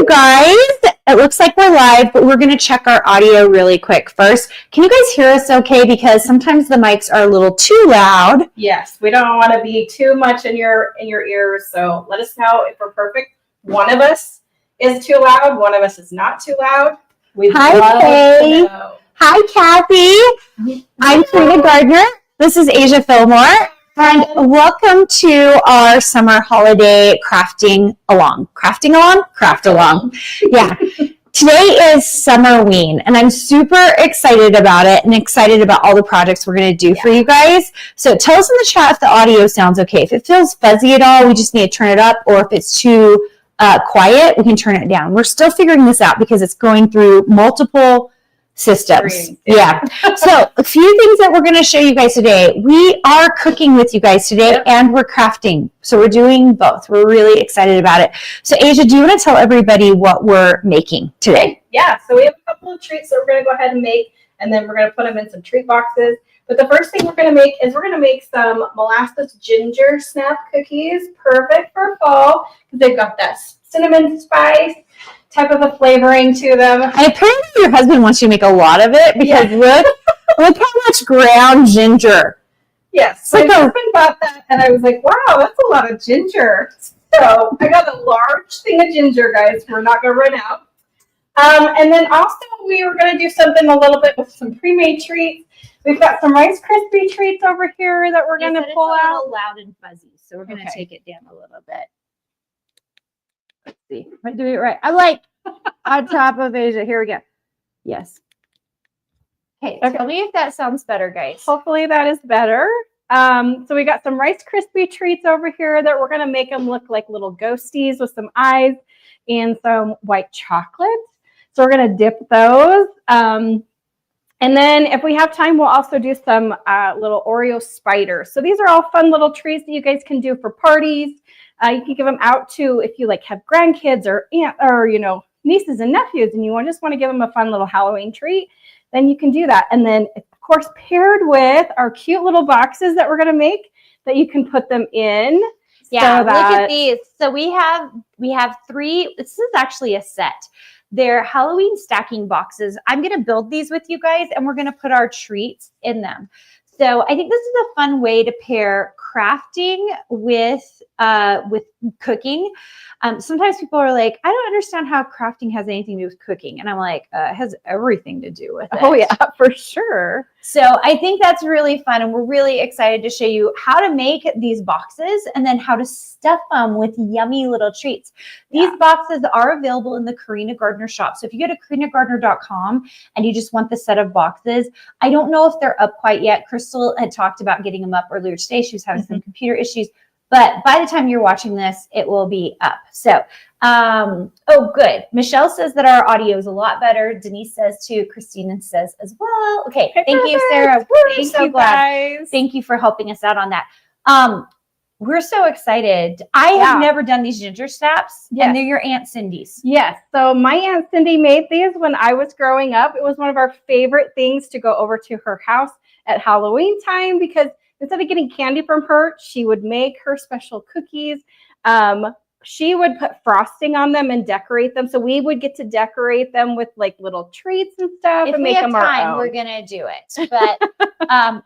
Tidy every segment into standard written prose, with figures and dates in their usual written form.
you guys. It looks like we're live, but we're going to check our audio really quick first. Can you guys hear us okay? Because sometimes the mics are a little too loud. Yes, we don't want to be too much in your ears, so let us know if we're perfect. One of us is too loud, one of us is not too loud. Hi, Kay. Hi, Kathy. I'm Carina Gardner. This is Aja Fillmore. And welcome to our summer holiday crafting along. Crafting along? Craft along. Yeah. Today is Summerween, and I'm super excited about it and excited about all the projects we're going to do for you guys. So tell us in the chat if the audio sounds okay. If it feels fuzzy at all, we just need to turn it up, or if it's too quiet, we can turn it down. We're still figuring this out because it's going through multiple systems. Yeah. So a few things that we're going to show you guys today. We are cooking with you guys today, and we're crafting. So we're doing both. We're really excited about it. So Aja, do you want to tell everybody what we're making today? Yeah. So we have a couple of treats that we're going to go ahead and make, and then we're going to put them in some treat boxes. But the first thing we're going to make is we're going to make some molasses ginger snap cookies. Perfect for fall because they've got that cinnamon spice type of a flavoring to them. And apparently your husband wants you to make a lot of it because look how much ground ginger. Yes, so my husband bought that and I was like, wow, that's a lot of ginger. So I got a large thing of ginger, guys. We're not going to run out. And then also we were going to do something a little bit with some pre-made treats. We've got some Rice Krispie treats over here that we're going to pull out. It's a little loud and fuzzy, so we're going to take it down a little bit. Let's see. Am I doing it right? I'm like on top of Aja. Here we go. Yes. Okay. Tell me if that sounds better, guys. Hopefully that is better. So we got some Rice Krispie treats over here that we're going to make them look like little ghosties with some eyes and some white chocolate. So we're going to dip those. And then if we have time, we'll also do some little Oreo spiders. So these are all fun little treats that you guys can do for parties. You can give them out to if you like have grandkids or nieces and nephews, and you just want to give them a fun little Halloween treat. Then you can do that. And then of course paired with our cute little boxes that we're going to make that you can put them in. Yeah, look at these. So we have 3. This is actually a set. They're Halloween stacking boxes. I'm going to build these with you guys, and we're going to put our treats in them. So I think this is a fun way to pair crafting with cooking. Sometimes people are like, I don't understand how crafting has anything to do with cooking. And I'm like, it has everything to do with it. Oh, yeah, for sure. So I think that's really fun. And we're really excited to show you how to make these boxes and then how to stuff them with yummy little treats. These boxes are available in the Carina Gardner shop. So if you go to carinagardner.com and you just want the set of boxes, I don't know if they're up quite yet. Crystal had talked about getting them up earlier today. She was having some computer issues. But by the time you're watching this, it will be up. So, oh, good. Michelle says that our audio is a lot better. Denise says too. Christina says as well. Okay. Thank you, Sarah. We're so glad. Guys. Thank you for helping us out on that. We're so excited. I have never done these ginger snaps, and they're your Aunt Cindy's. Yes. So my Aunt Cindy made these when I was growing up. It was one of our favorite things to go over to her house at Halloween time because instead of getting candy from her, she would make her special cookies. She would put frosting on them and decorate them. So we would get to decorate them with like little treats and stuff and make them our own. If we have time, we're going to do it. But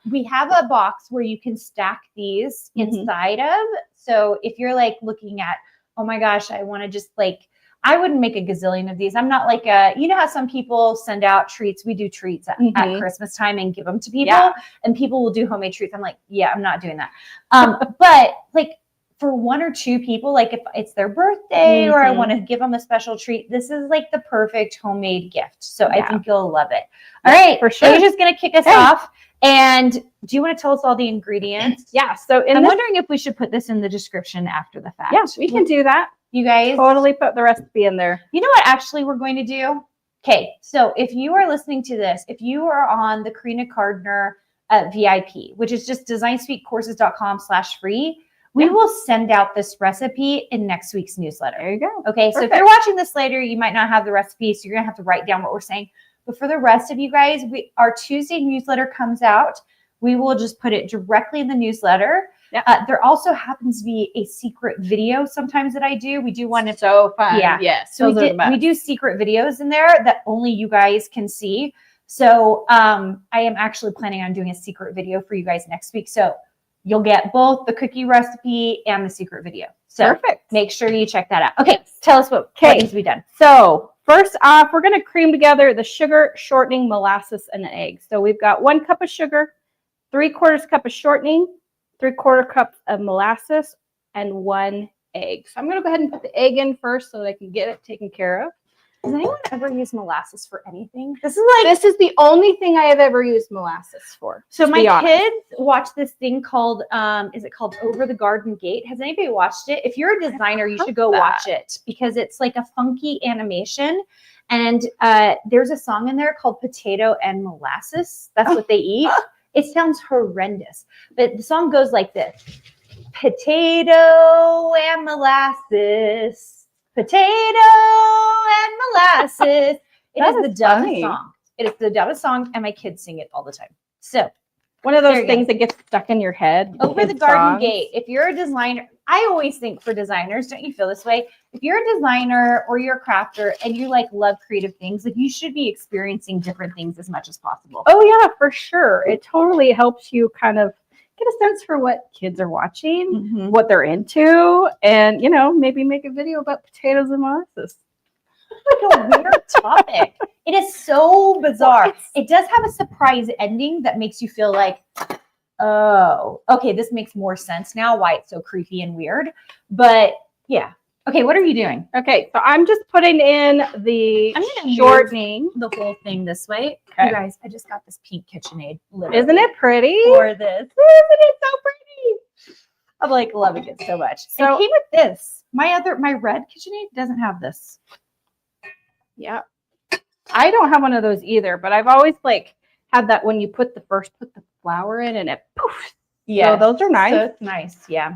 we have a box where you can stack these inside of. So if you're like looking at, oh my gosh, I want to just like, I wouldn't make a gazillion of these. I'm not like you know how some people send out treats. We do treats at Christmas time and give them to people, and people will do homemade treats. I'm like, yeah, I'm not doing that. But like for 1 or 2 people, like if it's their birthday or I want to give them a special treat, this is like the perfect homemade gift. So I think you'll love it. All right, for sure. You're just going to kick us off. And do you want to tell us all the ingredients? Yeah. So I'm wondering if we should put this in the description after the fact. Yes, we can do that. You guys totally put the recipe in there. You know what actually we're going to do? Okay, so if you are listening to this, if you are on the Carina Gardner VIP, which is just designspeakcourses.com/free, we will send out this recipe in next week's newsletter. There you go. Okay, so if you're watching this later, you might not have the recipe, so you're going to have to write down what we're saying. But for the rest of you guys, our Tuesday newsletter comes out. We will just put it directly in the newsletter. There also happens to be a secret video sometimes that I do. We do one. So fun. Yeah. Yes. So we do secret videos in there that only you guys can see. So I am actually planning on doing a secret video for you guys next week. So you'll get both the cookie recipe and the secret video. So perfect. Make sure you check that out. Okay, tell us what needs to be done. So first off, we're going to cream together the sugar, shortening, molasses, and an egg. So we've got 1 cup of sugar, 3/4 cup of shortening, 3/4 cup of molasses, and 1 egg. So I'm going to go ahead and put the egg in first so that I can get it taken care of. Does anyone ever use molasses for anything? This is the only thing I have ever used molasses for. So my kids watch this thing called, is it called Over the Garden Gate? Has anybody watched it? If you're a designer, you should go watch it because it's like a funky animation. And there's a song in there called Potato and Molasses. That's what they eat. It sounds horrendous, but the song goes like this. Potato and molasses. Potato and molasses. It is the dumbest song. It is the dumbest song, and my kids sing it all the time. So one of those things that gets stuck in your head. Over the Garden Gate. If you're a designer, I always think for designers, don't you feel this way? If you're a designer or you're a crafter and you like love creative things, like you should be experiencing different things as much as possible. Oh yeah, for sure. It totally helps you kind of get a sense for what kids are watching, what they're into, and, you know, maybe make a video about potatoes and molasses. Like a weird topic. It is so bizarre. It does have a surprise ending that makes you feel like, oh, okay, this makes more sense now why it's so creepy and weird. But yeah. Okay, what are you doing? Okay, so I'm just putting in the shortening. The whole thing this way. Okay. You guys, I just got this pink KitchenAid. Isn't it pretty? For this. Isn't it so pretty? I'm like loving it so much. So it came with this. My red KitchenAid doesn't have this. Yeah. I don't have one of those either, but I've always like had that when you put the flour in and it poof. Yeah. So those are nice. So it's nice. Yeah.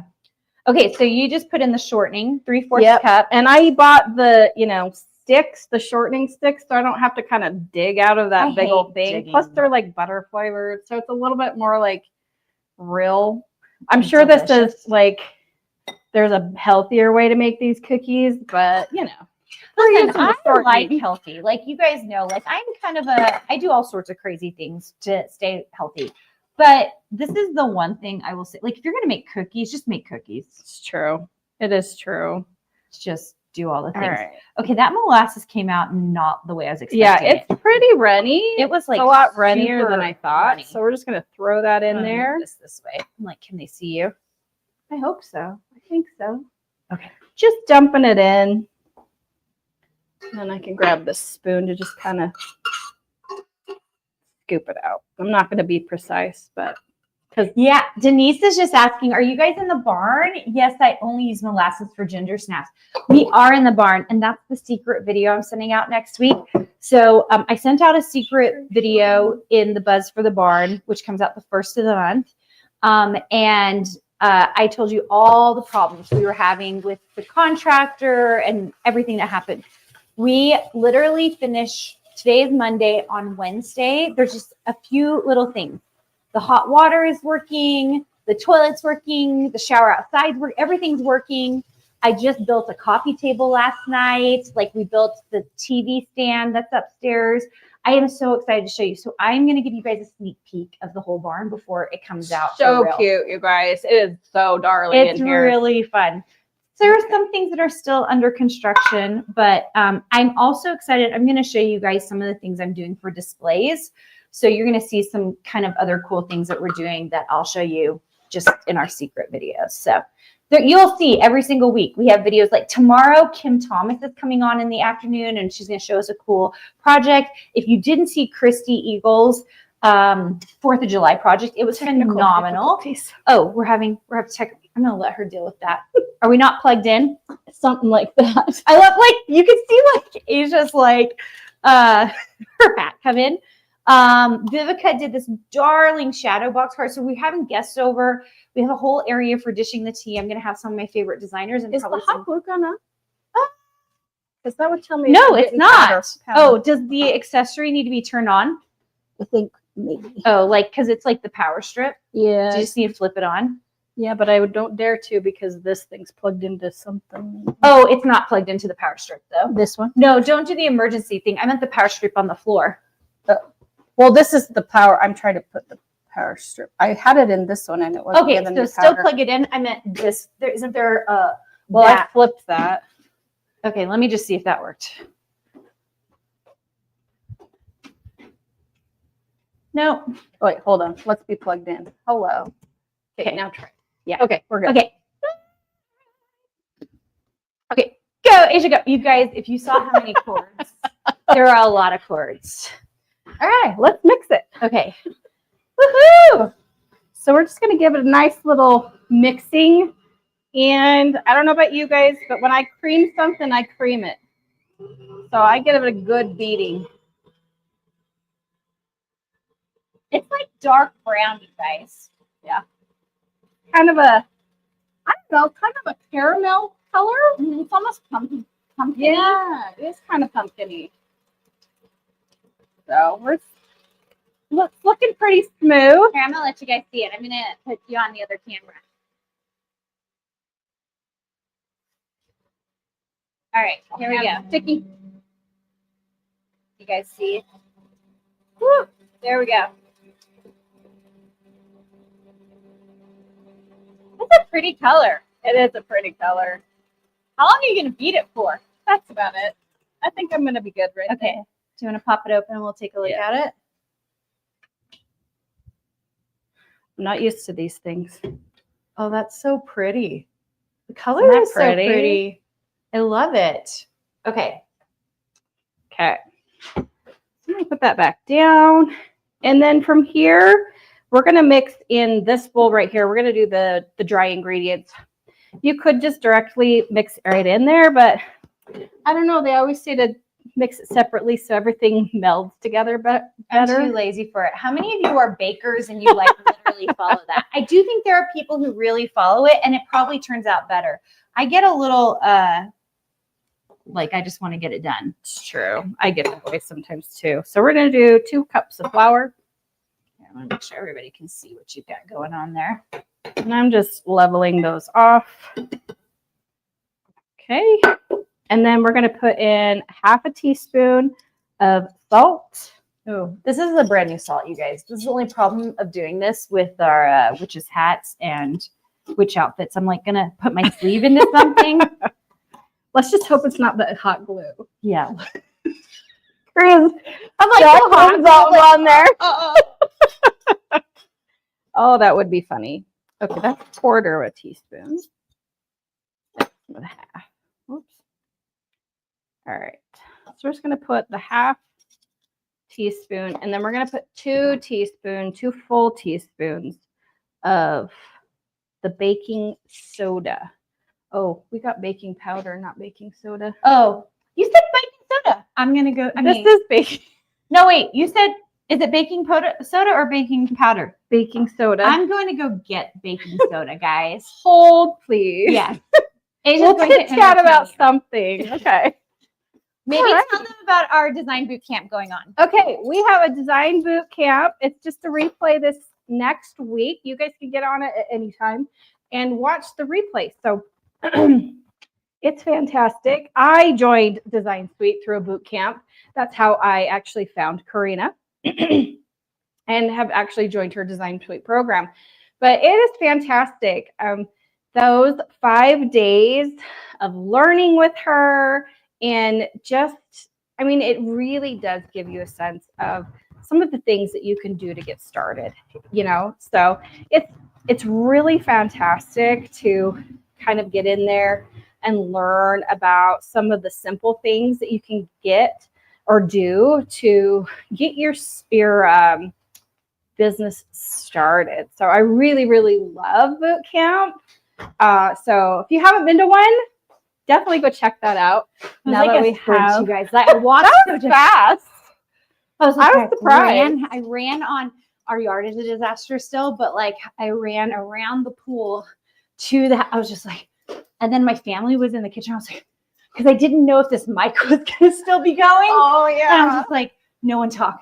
Okay, so you just put in the shortening, 3/4 cup. And I bought the, sticks, the shortening sticks, so I don't have to kind of dig out of that big old thing. Digging. Plus, they're like butter flavored, so it's a little bit more like real. I'm sure this is like, there's a healthier way to make these cookies, but Listen, I like healthy. Like you guys know, like I'm kind of I do all sorts of crazy things to stay healthy. But this is the one thing I will say, like if you're going to make cookies, just make cookies. It's true. It is true. Just do all the things. All right. Okay, that molasses came out not the way I was expecting. Yeah, it's pretty runny. It was like a lot runnier than I thought. Runny. So we're just going to throw that in there. This way. I'm like, can they see you? I hope so. I think so. Okay. Just dumping it in. And then I can grab this spoon to just kind of scoop it out. I'm not going to be precise, but yeah, Denise is just asking, are you guys in the barn? Yes, I only use molasses for ginger snaps. We are in the barn, and that's the secret video I'm sending out next week. So I sent out a secret video in the Buzz for the Barn, which comes out the 1st of the month. And I told you all the problems we were having with the contractor and everything that happened. We literally finish. Today is Monday. On Wednesday, there's just a few little things. The hot water is working. The toilet's working. The shower outside's working. Everything's working. I just built a coffee table last night. Like we built the TV stand that's upstairs. I am so excited to show you. So I'm going to give you guys a sneak peek of the whole barn before it comes out. So cute, you guys. It is so darling in here. It's really fun. So there are some things that are still under construction, but I'm also excited. I'm going to show you guys some of the things I'm doing for displays. So you're going to see some kind of other cool things that we're doing that I'll show you just in our secret videos. So you'll see every single week. We have videos like tomorrow, Kim Thomas is coming on in the afternoon and she's going to show us a cool project. If you didn't see Christy Eagle's 4th of July project, it was phenomenal. Oh, we're having tech. I'm going to let her deal with that. Are we not plugged in? Something like that. I love, like, you can see like Asia's like her hat come in. Vivica did this darling shadow box card. So we're having guests over. We have a whole area for dishing the tea. I'm going to have some of my favorite designers. And is the hot glue gonna? Because that would tell me. No, it's not. Oh, does the accessory need to be turned on? I think maybe. Oh, like, because it's like the power strip. Yeah. Do you just need to flip it on? Yeah, but I don't dare to because this thing's plugged into something. Oh, it's not plugged into the power strip though. This one? No, don't do the emergency thing. I meant the power strip on the floor. Well, this is the power. I'm trying to put the power strip. I had it in this one and it wasn't Okay, giving so me still power. plug it in. I meant this. There isn't there Well, that. I flipped that. Okay, let me just see if that worked. No. Wait, hold on. Let's be plugged in. Hello. Okay. Now try. Yeah. Okay, we're good. Okay. Okay, go, Asia, go. You guys, if you saw how many cords, there are a lot of cords. All right, let's mix it. Okay. Woohoo! So we're just going to give it a nice little mixing. And I don't know about you guys, but when I cream something, I cream it. So I give it a good beating. It's like dark brown, you guys. Yeah. Kind of a, I don't know, kind of a caramel color. It's almost pumpkin. Yeah, it is kind of pumpkin-y. So we're looking pretty smooth. Here, I'm gonna let you guys see it. I'm gonna put you on the other camera. All right, here we go. Sticky. You guys see? Woo, there we go. That's a pretty color. It is a pretty color. How long are you gonna beat it for? That's about it. I think I'm going to be good right Okay. there. Do you want to pop it open and we'll take a look at it? I'm not used to these things. Oh, that's so pretty. The color Isn't that is so pretty. I love it. Okay. Okay. I'm going to put that back down. And then from here, we're going to mix in this bowl right here. We're going to do the dry ingredients. You could just directly mix it right in there, but I don't know. They always say to mix it separately so everything melds together better. I'm too lazy for it. How many of you are bakers and you like literally follow that? I do think there are people who really follow it and it probably turns out better. I get a little like I just want to get it done. It's true. I get that way sometimes too. So we're going to do 2 cups of flour. I want to make sure everybody can see what you've got going on there. And I'm just leveling those off. Okay. And then we're going to put in 1/2 teaspoon of salt. Oh, this is a brand new salt, you guys. This is the only problem of doing this with our witches' hats and witch outfits. I'm like going to put my sleeve into something. Let's just hope it's not the hot glue. Yeah. I'm like, Don't hot have salt it. on there. Oh, that would be funny. Okay, that's 1/4 teaspoon. That's 1/2. Oops. All right. So we're just going to put the 1/2 teaspoon, and then we're going to put 2 full teaspoons of the baking soda. Oh, we got baking powder, not baking soda. Oh, you said baking soda. I'm going to go. This is baking. No, wait. You said, is it baking soda or baking powder? Baking soda. I'm going to go get baking soda, guys. Hold, please. Yeah. We'll chit-chat about something. Okay. Maybe All right. tell them about our design boot camp going on. Okay, we have a design boot camp. It's just to replay this next week. You guys can get on it at any time and watch the replay. So it's fantastic. I joined Design Suite through a boot camp. That's how I actually found Carina and have actually joined her Design Suite program. But it is fantastic. Those 5 days of learning with her and just, I mean, it really does give you a sense of some of the things that you can do to get started, you know? So it's really fantastic to kind of get in there and learn about some of the simple things that you can get or do to get your business started. So I really, really love boot camp. So if you haven't been to one, definitely go check that out. Now that we have, you guys, I watched that was fast. I was surprised. I ran on, our yard is a disaster still, but like I ran around the pool to I was just like, and then my family was in the kitchen. I was like, because I didn't know if this mic was going to still be going. Oh, And I was just like, no one talk.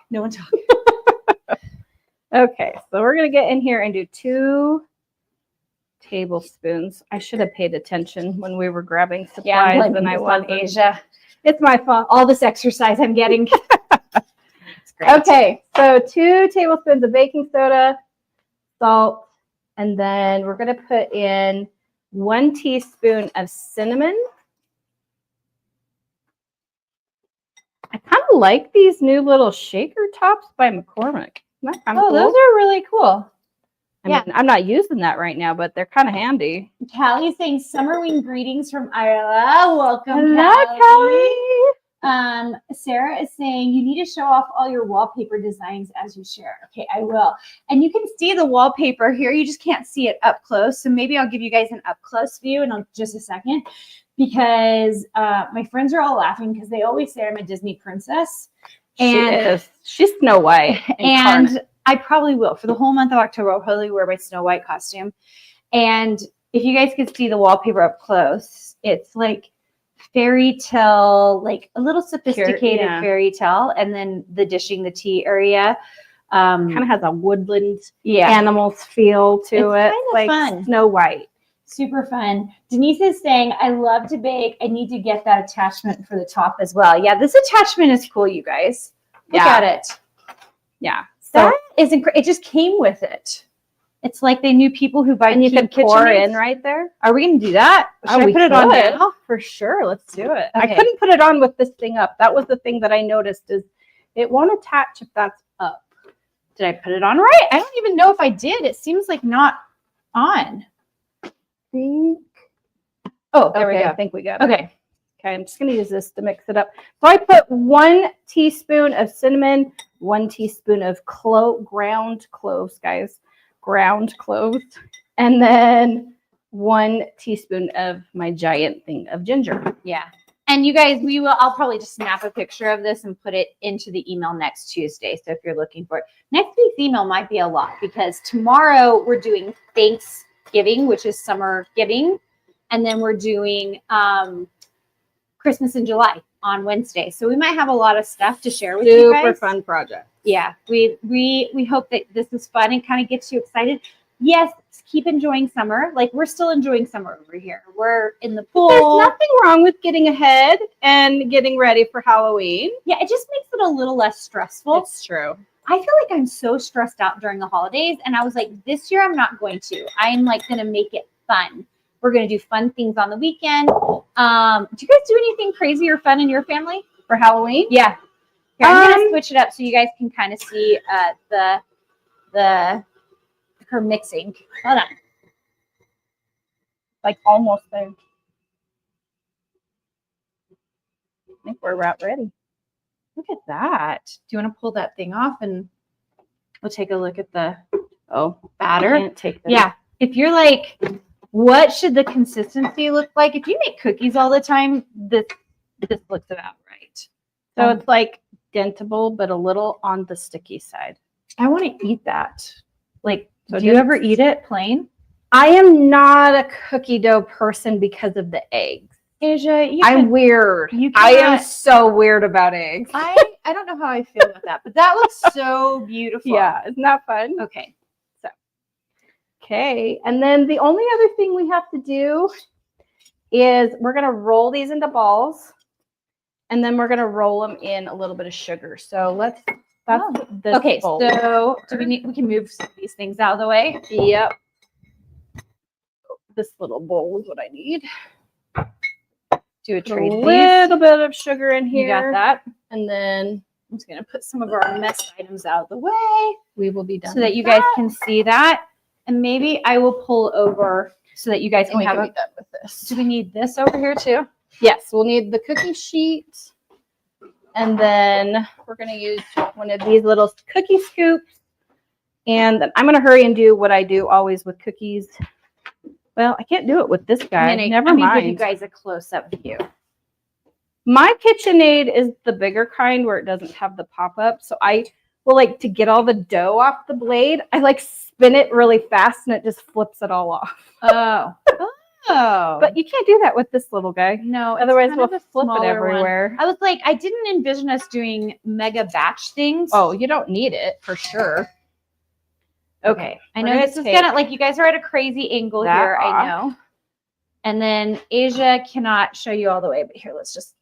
Okay, so we're going to get in here and do two tablespoons. I should have paid attention when we were grabbing supplies. Yeah, I'm blaming and I this was on Asia. It's my fault. All this exercise I'm getting. It's great. Okay, so 2 tablespoons of baking soda, salt, and then we're going to put in 1 teaspoon of cinnamon. I kind of like these new little shaker tops by McCormick. Isn't that kind of cool? Those are really cool. I mean, I'm not using that right now, but they're kind of handy. Callie's saying Summerween greetings from Ireland. Welcome, Hello, Callie. Sarah is saying you need to show off all your wallpaper designs as you share. Okay, I will. And you can see the wallpaper here. You just can't see it up close. So maybe I'll give you guys an up close view in just a second, because my friends are all laughing because they always say I'm a Disney princess. And she is. She's Snow White. And I probably will. For the whole month of October, I'll probably wear my Snow White costume. And if you guys could see the wallpaper up close, it's like fairy tale, like a little sophisticated fairy tale. And then the dishing the tea area. Kind of has a woodland animals feel to it. It's like fun. Snow White. Super fun. Denise is saying, I love to bake. I need to get that attachment for the top as well. Yeah, this attachment is cool, you guys. Look at it. Yeah. That is incredible. It just came with it. It's like they knew people who buy and you can pour KitchenAids. in right there. Are we going to do that? Should I put it on now? For sure. Let's do it. Okay. I couldn't put it on with this thing up. That was the thing that I noticed is it won't attach if that's up. Did I put it on right? I don't even know if I did. It seems like not on. Oh, there we go. I think we got it. Okay. Okay, I'm just going to use this to mix it up. So I put 1 teaspoon of cinnamon, 1 teaspoon of ground cloves, guys. Ground cloves. And then 1 teaspoon of my giant thing of ginger. Yeah. And you guys, I'll probably just snap a picture of this and put it into the email next Tuesday. So if you're looking for it, next week's email might be a lot because tomorrow we're doing Thanksgiving, which is summer giving. And then we're doing Christmas in July on Wednesday. So we might have a lot of stuff to share with you guys. Super fun project. Yeah. We hope that this is fun and kind of gets you excited. Yes, keep enjoying summer. Like we're still enjoying summer over here. We're in the pool. There's nothing wrong with getting ahead and getting ready for Halloween. Yeah, it just makes it a little less stressful. It's true. I feel like I'm so stressed out during the holidays. And I was like, this year I'm not going to. I'm like going to make it fun. We're going to do fun things on the weekend. Do you guys do anything crazy or fun in your family for Halloween? Yeah. Here, I'm going to switch it up so you guys can kind of see her mixing. Hold on. Like almost there. I think we're about ready. Look at that. Do you want to pull that thing off and we'll take a look at the batter? I can't take that. Yeah. If you're like, what should the consistency look like? If you make cookies all the time, this looks about right. So it's like dentable, but a little on the sticky side. I want to eat that. Like, so do you ever eat it plain? I am not a cookie dough person because of the eggs. Asia, I'm weird. I am so weird about eggs. I don't know how I feel about that, but that looks so beautiful. Yeah, isn't that fun? Okay. Okay, and then the only other thing we have to do is we're going to roll these into balls, and then we're going to roll them in a little bit of sugar. So okay, so we can move some of these things out of the way. Yep. This little bowl is what I need. Do a little bit of sugar in here. You got that? And then I'm just going to put some of our mess items out of the way. We will be done so that you guys can see that. And maybe I will pull over so that you guys can be have done with this. Do we need this over here too? Yes, we'll need the cookie sheet. And then we're going to use one of these little cookie scoops. And then I'm going to hurry and do what I do always with cookies. Well, I can't do it with this guy. Never mind. Give you guys a close-up view. My KitchenAid is the bigger kind where it doesn't have the pop-up. So I will like to get all the dough off the blade. I like spin it really fast and it just flips it all off. Oh. But you can't do that with this little guy. No. Otherwise we'll flip it everywhere. I was like, I didn't envision us doing mega batch things. Oh, you don't need it for sure. Okay. I know We're this is gonna, like, you guys are at a crazy angle that here. off. I know. And then Asia cannot show you all the way, but here, let's just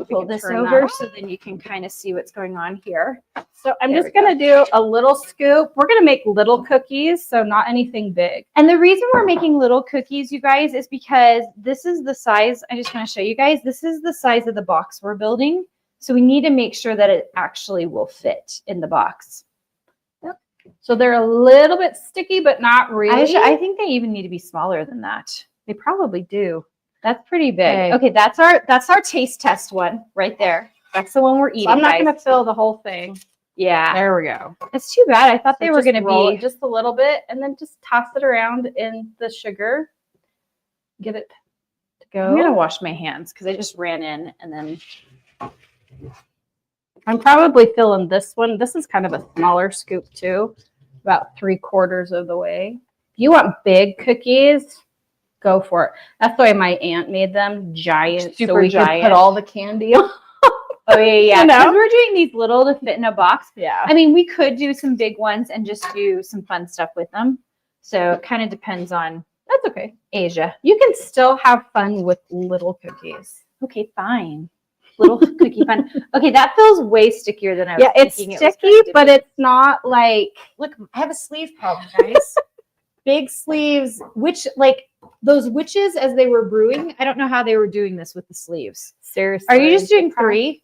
pull this over so then you can kind of see what's going on here. So I'm just going to do a little scoop. We're going to make little cookies, so not anything big. And the reason we're making little cookies, you guys, is because this is the size. I just want to show you guys. This is the size of the box we're building. So we need to make sure that it actually will fit in the box. Yep. So they're a little bit sticky, but not really. I think they even need to be smaller than that. They probably do. That's pretty big. Okay, that's our taste test one right there. That's the one we're eating. So I'm not going to fill the whole thing. Yeah. There we go. It's too bad. I thought they were going to roll be it just a little bit and then just toss it around in the sugar. Get it to go. I'm going to wash my hands because I just ran in and then. I'm probably filling this one. This is kind of a smaller scoop too, about 3/4 of the way. If you want big cookies, go for it. That's the way my aunt made them, giant, Super so we giant. could put all the candy on. Oh yeah. You know? Because we're doing these little to fit in a box. Yeah. I mean, we could do some big ones and just do some fun stuff with them. So it kind of depends on. That's okay. Asia. You can still have fun with little cookies. Okay, fine. Little cookie fun. Okay, that feels way stickier than I was Yeah, it's thinking. sticky, but it's not like. Look, I have a sleeve problem, guys. Big sleeves, which like those witches as they were brewing. I don't know how they were doing this with the sleeves. Seriously. Are you just doing 3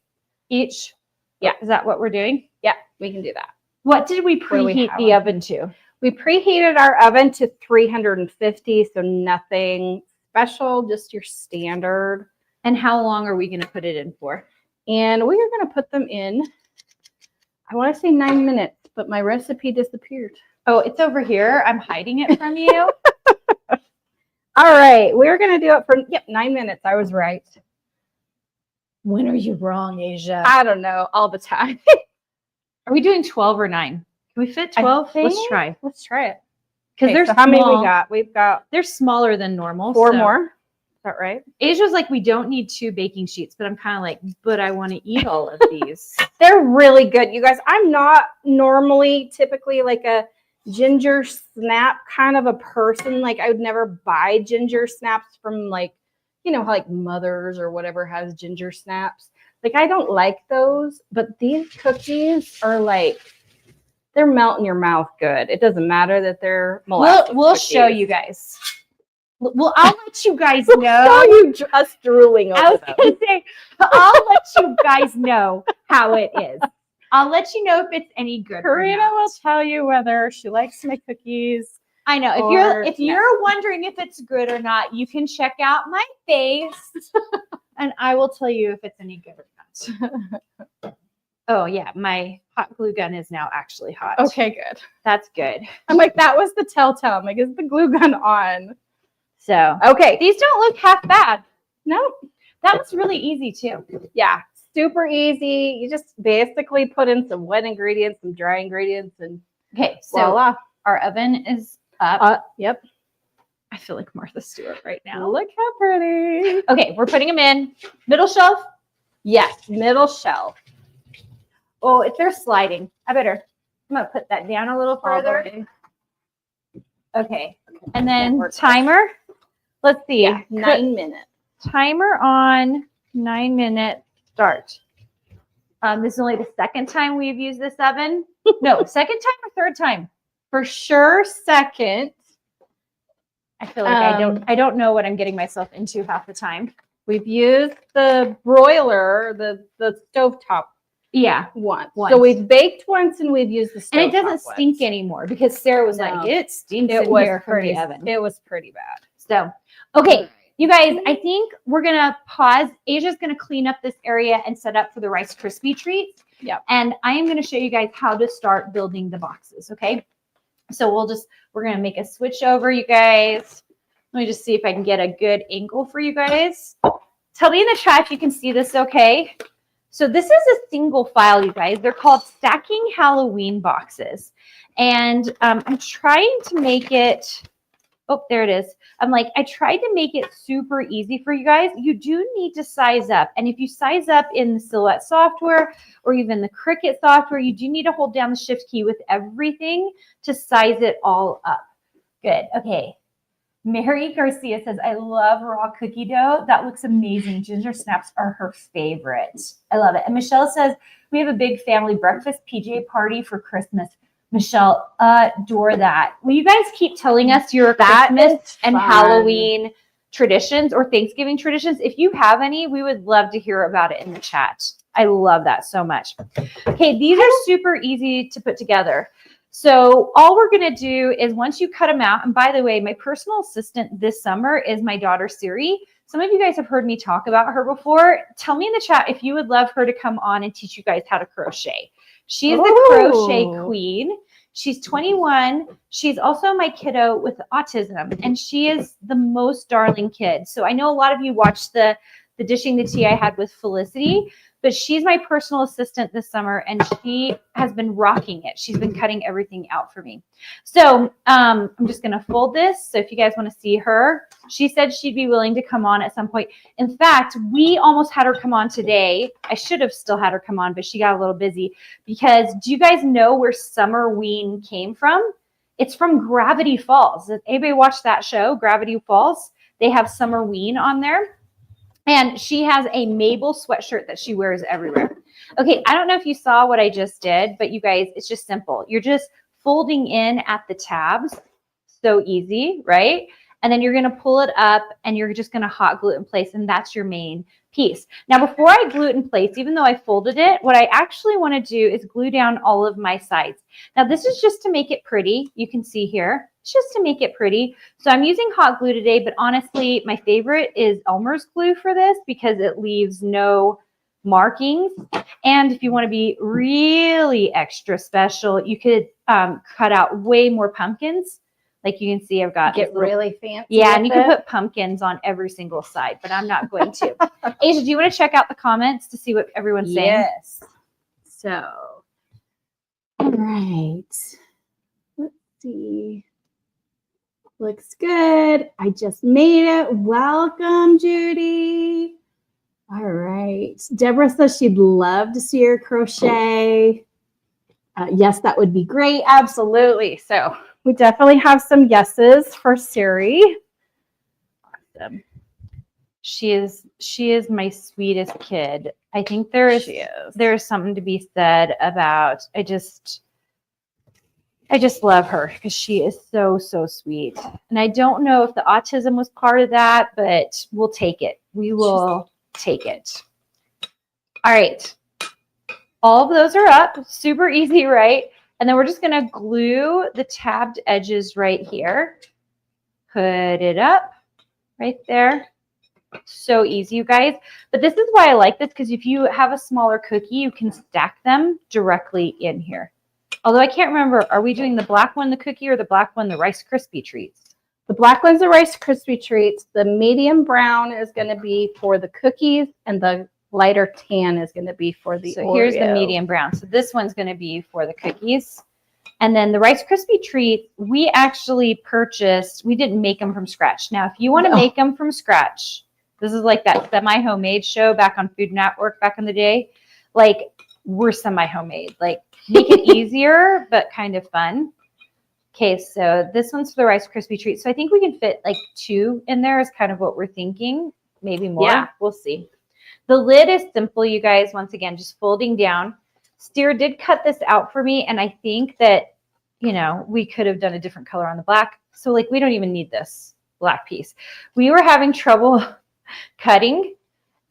each? Yeah. Is that what we're doing? Yeah, we can do that. What did we What do we preheat have the on? oven to? We preheated our oven to 350, so nothing special, just your standard. And how long are we going to put it in for? And we are going to put them in, I want to say 9 minutes, but my recipe disappeared. Oh, it's over here. I'm hiding it from you. All right, we're going to do it for, 9 minutes. I was right. When are you wrong, Asia? I don't know, all the time. Are we doing 12 or 9? Can we fit 12? Let's try. Let's try it. Because Okay, they're so how many we small. got? We've got They're smaller than normal. 4 so- more. Is that right? Asia's like, we don't need 2 baking sheets, but I'm kind of like, but I want to eat all of these. They're really good, you guys. I'm not typically like a ginger snap kind of a person. Like I would never buy ginger snaps from like, how like Mother's or whatever has ginger snaps. Like I don't like those, but these cookies are like, they're melt in your mouth good. It doesn't matter that they're molasses We'll cookies. show you guys. Well, I'll let you guys know. Show you just drooling over I was them. going to say, I'll let you guys know how it is. I'll let you know if it's any good. Carina or not. will tell you whether she likes my cookies. I know. or If you're wondering if it's good or not, you can check out my face, and I will tell you if it's any good or not. Oh yeah, my hot glue gun is now actually hot. Okay, good. That's good. I'm like, that was the telltale. I'm like, is the glue gun on? So Okay. these don't look half bad. Nope. That was really easy too. Yeah. Super easy. You just basically put in some wet ingredients, some dry ingredients, and Okay, so voila. our oven is up. Yep. I feel like Martha Stewart right now. Look how pretty. Okay, we're putting them in. Middle shelf. Yes. Middle shelf. Oh, if they're sliding, I'm gonna put that down a little All the further. way. Okay, and then timer. Let's see. Yeah. 9 minutes. Timer on 9 minutes. Start. This is only the second time we've used this oven. No, second time or third time? For sure, second. I feel like I don't know what I'm getting myself into half the time. We've used the broiler, the stovetop Yeah. once. Once. So we've baked once and we've used the stovetop And it doesn't stink once. anymore because Sarah was No. like, it stinks It in was here from pretty. the oven. It was pretty bad. So, okay, you guys, I think we're going to pause. Asia's going to clean up this area and set up for the Rice Krispie treats. Yep. And I am going to show you guys how to start building the boxes, okay? So we're going to make a switch over, you guys. Let me just see if I can get a good angle for you guys. Tell me in the chat if you can see this okay. So this is a single file, you guys. They're called Stacking Halloween Boxes. And I'm trying to make it Oh, there it is. I'm like, I tried to make it super easy for you guys. You do need to size up. And if you size up in the Silhouette software or even the Cricut software, you do need to hold down the shift key with everything to size it all up. Good. Okay. Mary Garcia says, I love raw cookie dough. That looks amazing. Ginger snaps are her favorite. I love it. And Michelle says, we have a big family breakfast PJ party for Christmas. Michelle, adore that. Will you guys keep telling us your Christmas and Halloween traditions or Thanksgiving traditions? If you have any, we would love to hear about it in the chat. I love that so much. Okay, these are super easy to put together. So all we're going to do is once you cut them out, and by the way, my personal assistant this summer is my daughter, Siri. Some of you guys have heard me talk about her before. Tell me in the chat if you would love her to come on and teach you guys how to crochet. She is the crochet queen. She's 21. She's also my kiddo with autism, and she is the most darling kid. So I know a lot of you watched the Dishing the Tea I had with Felicity, but she's my personal assistant this summer, and she has been rocking it. She's been cutting everything out for me. So I'm just going to fold this. So if you guys want to see her, she said she'd be willing to come on at some point. In fact, we almost had her come on today. I should have still had her come on, but she got a little busy because do you guys know where Summerween came from? It's from Gravity Falls. Did anybody watch that show, Gravity Falls? They have Summerween on there. And she has a Mabel sweatshirt that she wears everywhere. Okay, I don't know if you saw what I just did, but you guys, it's just simple. You're just folding in at the tabs. So easy, right? And then you're going to pull it up and you're just going to hot glue it in place, and that's your main piece. Now, before I glue it in place, even though I folded it, what I actually want to do is glue down all of my sides. Now, this is just to make it pretty. You can see here. It's just to make it pretty. So I'm using hot glue today, but honestly, my favorite is Elmer's glue for this because it leaves no markings. And if you want to be really extra special, you could cut out way more pumpkins. Like you can see, I've got get really fancy. Yeah, and you can put pumpkins on every single side, but I'm not going to. Aja, do you want to check out the comments to see what everyone's saying? Yes. So, all right. Let's see. Looks good. I just made it. Welcome, Judy. All right. Deborah says she'd love to see her crochet. Yes, that would be great. Absolutely. So we definitely have some yeses for Siri. Awesome. She is my sweetest kid. I think there's something to be said about I just love her because she is so, so sweet. And I don't know if the autism was part of that, but we'll take it. We will take it. All right. All of those are up. Super easy, right? And then we're just going to glue the tabbed edges right here. Put it up right there. So easy, you guys. But this is why I like this, because if you have a smaller cookie, you can stack them directly in here. Although I can't remember, are we doing the black one, the cookie, or the black one, the Rice Krispie treats? The black one's the Rice Krispie treats. The medium brown is going to be for the cookies, and the lighter tan is going to be for the Oreo. Here's the medium brown. So this one's going to be for the cookies. And then the Rice Krispie treats, we actually purchased, we didn't make them from scratch. Now, if you want to make them from scratch, this is like that semi-homemade show back on Food Network back in the day. Like, we're semi-homemade. Like, make it easier, but kind of fun. Okay, so this one's for the Rice Krispie treat. So I think we can fit like 2 in there is kind of what we're thinking. Maybe more. Yeah. We'll see. The lid is simple, you guys. Once again, just folding down. Steer did cut this out for me, and I think that, you know, we could have done a different color on the black. So, like, we don't even need this black piece. We were having trouble cutting,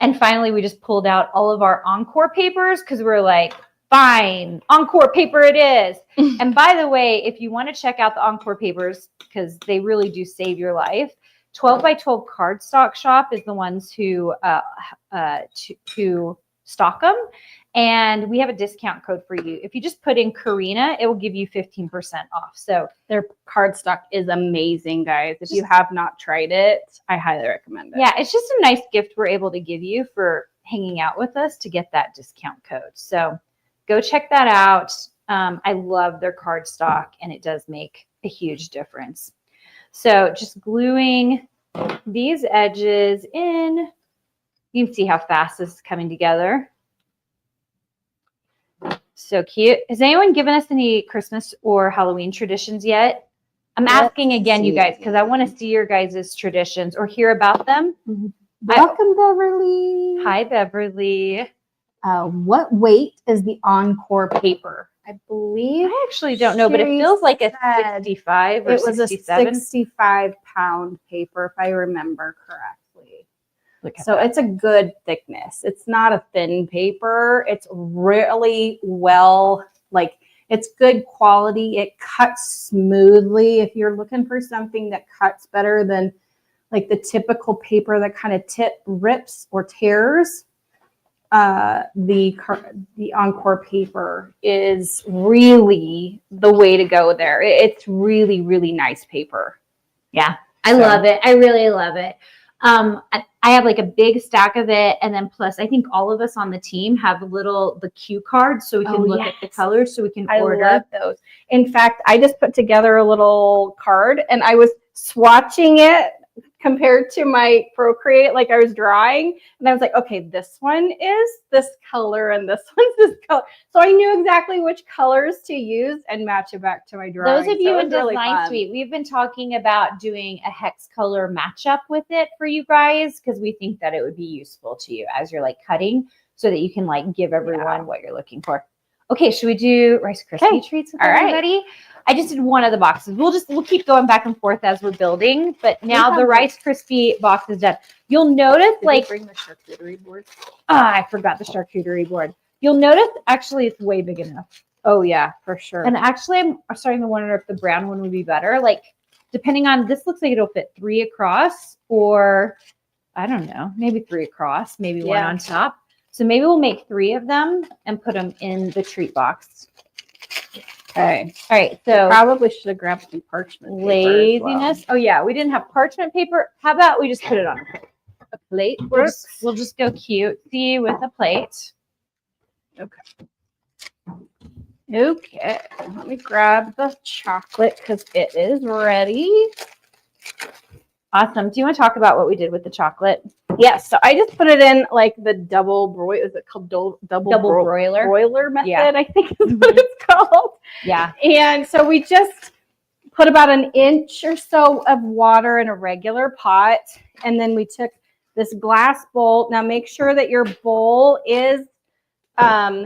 and finally we just pulled out all of our Encore papers because we're like, fine, Encore paper it is. And by the way, if you want to check out the Encore papers, because they really do save your life, 12 by 12 Cardstock Shop is the ones who stock them. And we have a discount code for you. If you just put in Carina, it will give you 15% off. So their cardstock is amazing, guys. If you have not tried it, I highly recommend it. Yeah, it's just a nice gift we're able to give you for hanging out with us to get that discount code. So go check that out. I love their cardstock, and it does make a huge difference. So just gluing these edges in. You can see how fast this is coming together. So cute. Has anyone given us any Christmas or Halloween traditions yet? I'm asking again, you guys, because I want to see your guys' traditions or hear about them. Welcome, Beverly. Hi, Beverly. What weight is the Encore paper? I believe I actually don't know, but it feels like a 65 or it was 67. a 65-pound paper, if I remember correctly. Look at So that. it's a good thickness. It's not a thin paper. It's really well, like it's good quality. It cuts smoothly. If you're looking for something that cuts better than like the typical paper that kind of rips or tears, the Encore paper is really the way to go there. It's really, really nice paper. Yeah, I love it. I really love it. I have like a big stack of it, and then plus I think all of us on the team have the cue cards so we can look at the colors, so we can order. I love those. In fact, I just put together a little card and I was swatching it compared to my Procreate, like I was drawing, and I was like, okay, this one is this color and this one's this color. So I knew exactly which colors to use and match it back to my drawing. Those of you in really Design Suite, we've been talking about doing a hex color matchup with it for you guys because we think that it would be useful to you as you're like cutting so that you can like give everyone what you're looking for. Okay, should we do Rice Krispie treats with everybody? I just did one of the boxes. We'll keep going back and forth as we're building, but now the Rice Krispie box is done. You'll notice like bring the charcuterie board. I forgot the charcuterie board. You'll notice actually it's way big enough. Oh yeah, for sure. And actually I'm starting to wonder if the brown one would be better. Like depending on, this looks like it'll fit 3 across, or I don't know, maybe 3 across, maybe one on top. So maybe we'll make 3 of them and put them in the treat box. Okay. All right. So probably should have grabbed some parchment paper. Laziness. Oh yeah, we didn't have parchment paper. How about we just put it on a plate? We'll just go cutesy with a plate. Okay. Okay. Let me grab the chocolate because it is ready. Awesome. Do you want to talk about what we did with the chocolate? Yes. So I just put it in like the double broil. Is it called double broiler? Broiler method, Yeah. I think is what it's called. Yeah. And so we just put about an inch or so of water in a regular pot. And then we took this glass bowl. Now make sure that your bowl is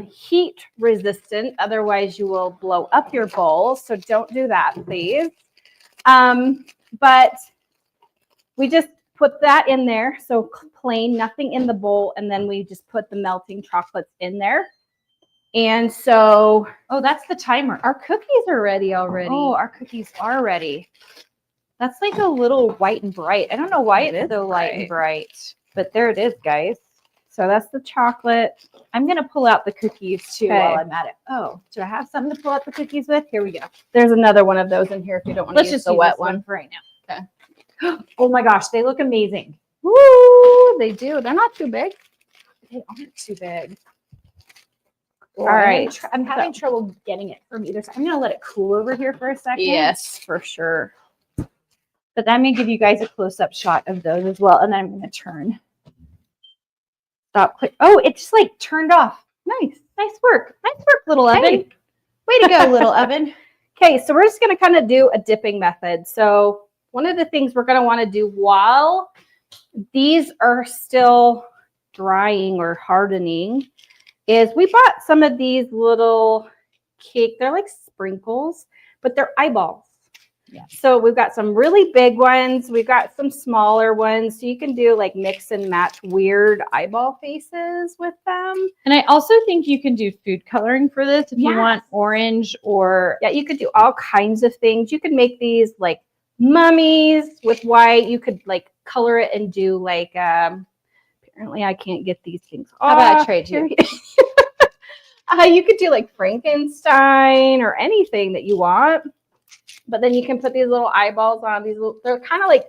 heat resistant. Otherwise you will blow up your bowl. So don't do that, please. But we just put that in there. So plain, nothing in the bowl. And then we just put the melting chocolates in there. And so, oh, that's the timer. our cookies are ready already. Oh, our cookies are ready. That's like a little white and bright. I don't know why it's so light and bright, but there it is, guys. So that's the chocolate. I'm going to pull out the cookies too Okay. while I'm at it. Oh, do I have something to pull out the cookies with? Here we go. There's another one of those in here if you don't want to Let's use just the use wet this one. for right now. Okay. Oh my gosh, they look amazing. Woo! They do. They're not too big. They aren't too big. All right. I'm having trouble getting it from either side. I'm going to let it cool over here for a second. Yes, for sure. But I'm going to give you guys a close-up shot of those as well. And then I'm going to turn. Stop. Click. Oh, it just like turned off. Nice. Nice work. Nice work, little oven. Way to go, little oven. Okay, so we're just going to kind of do a dipping method. So one of the things we're going to want to do while these are still drying or hardening is we bought some of these little cake. They're like sprinkles, but they're eyeballs. Yeah. So we've got some really big ones. We've got some smaller ones. So you can do like mix and match weird eyeball faces with them. And I also think you can do food coloring for this if you want orange or... Yeah, you could do all kinds of things. You could make these like mummies with white. You could like color it and do like... apparently I can't get these things off. How about I trade you? You could do like Frankenstein or anything that you want. But then you can put these little eyeballs on these little, they're kind of like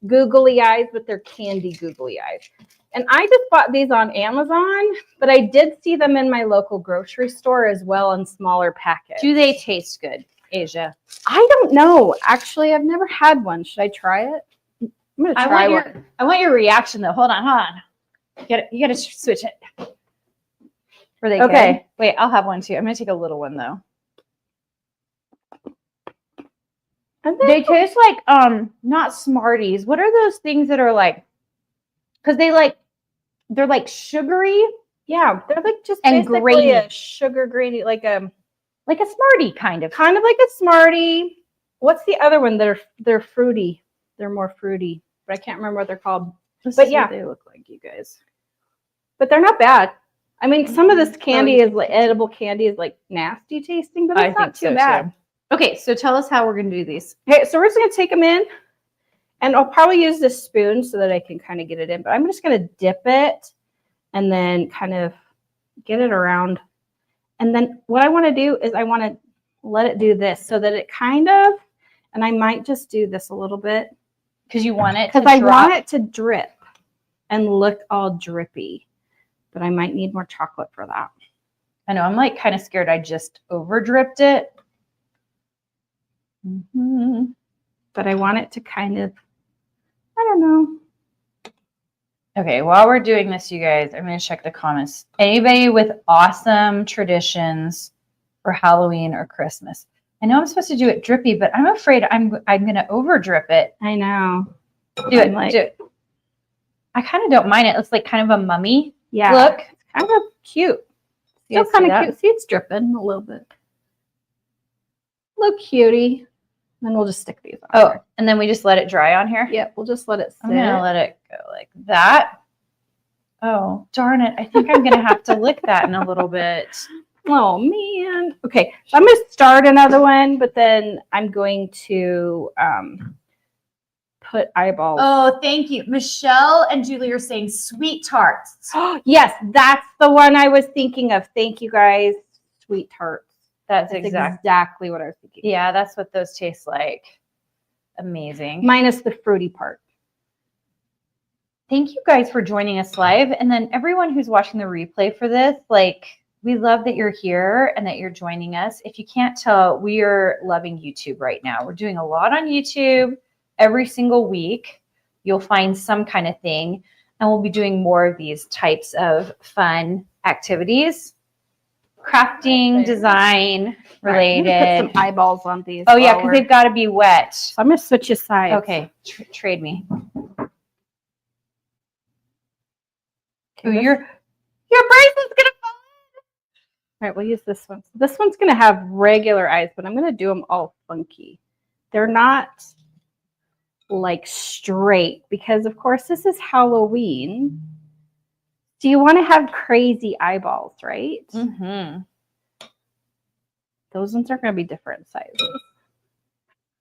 googly eyes, but they're candy googly eyes. And I just bought these on Amazon, but I did see them in my local grocery store as well in smaller packets. Do they taste good? Aja? I don't know. Actually, I've never had one. Should I try it? I'm gonna try one. I want your reaction though. Hold on. You gotta switch it. Were they Okay. good? Wait, I'll have one too. I'm gonna take a little one though. They taste like not Smarties. What are those things that are like? Because they're like sugary. Yeah, they're like just And basically grainy. a sugar grainy, like a Smartie kind of. like a Smartie. What's the other one? They're fruity. They're more fruity, but I can't remember what they're called. But yeah, they look like, you guys. but they're not bad. I mean, some of this candy is like edible candy is like nasty tasting, but it's not too bad. Okay, so tell us how we're gonna do these. Okay, so we're just gonna take them in, and I'll probably use this spoon so that I can kind of get it in. But I'm just gonna dip it, and then kind of get it around. And then what I want to do is I want to let it do this so that it kind of, and I might just do this a little bit Because you want it because I want it to drip and look all drippy. But I might need more chocolate for that. I know, I'm like kind of scared I just over dripped it. But I want it to kind of, I don't know. Okay, while we're doing this, you guys, I'm going to check the comments. Anybody with awesome traditions for Halloween or Christmas? I know I'm supposed to do it drippy, but I'm afraid I'm going to over drip it. I know. Do it. I kind of don't mind it. It's like kind of a mummy. Yeah. Look. Kind of cute. You Still guys see kind of that? cute. See, it's dripping a little bit. Little cutie. Then we'll just stick these on. Oh, there. and then we just let it dry on here? Yep, we'll just let it sit. I'm going to let it go like that. Oh, darn it. I think I'm going to have to lick that in a little bit. Oh, man. Okay, so I'm going to start another one, but then I'm going to put eyeballs. Oh, thank you. Michelle and Julie are saying sweet tarts. Yes, that's the one I was thinking of. Thank you, guys. Sweet tarts. That's exactly what I was thinking. Yeah, that's what those taste like. Amazing. Minus the fruity part. Thank you guys for joining us live. And then everyone who's watching the replay for this, like, we love that you're here and that you're joining us. If you can't tell, we are loving YouTube right now. We're doing a lot on YouTube every single week. You'll find some kind of thing, and we'll be doing more of these types of fun activities. Crafting, design related. Right, I'm gonna put some eyeballs on these. Oh yeah, because they've got to be wet. So I'm gonna switch your sides. Okay, trade me. Okay, Ooh, your bracelet's gonna fall. All right, we'll use this one. So this one's gonna have regular eyes, but I'm gonna do them all funky. They're not like straight because, of course, this is Halloween. Do you want to have crazy eyeballs, right? Mm-hmm. Those ones are going to be different sizes.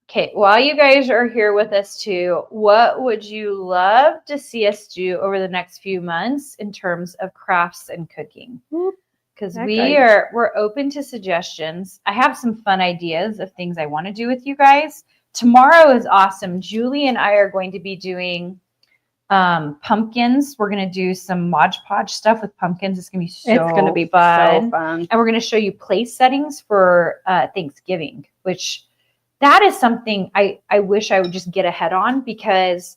Okay, while you guys are here with us too, what would you love to see us do over the next few months in terms of crafts and cooking? Because we're open to suggestions. I have some fun ideas of things I want to do with you guys. Tomorrow is awesome. Julie and I are going to be doing pumpkins. We're going to do some Mod Podge stuff with pumpkins. It's going to be so It's going to be fun. so fun. And we're going to show you place settings for Thanksgiving, which that is something I wish I would just get ahead on because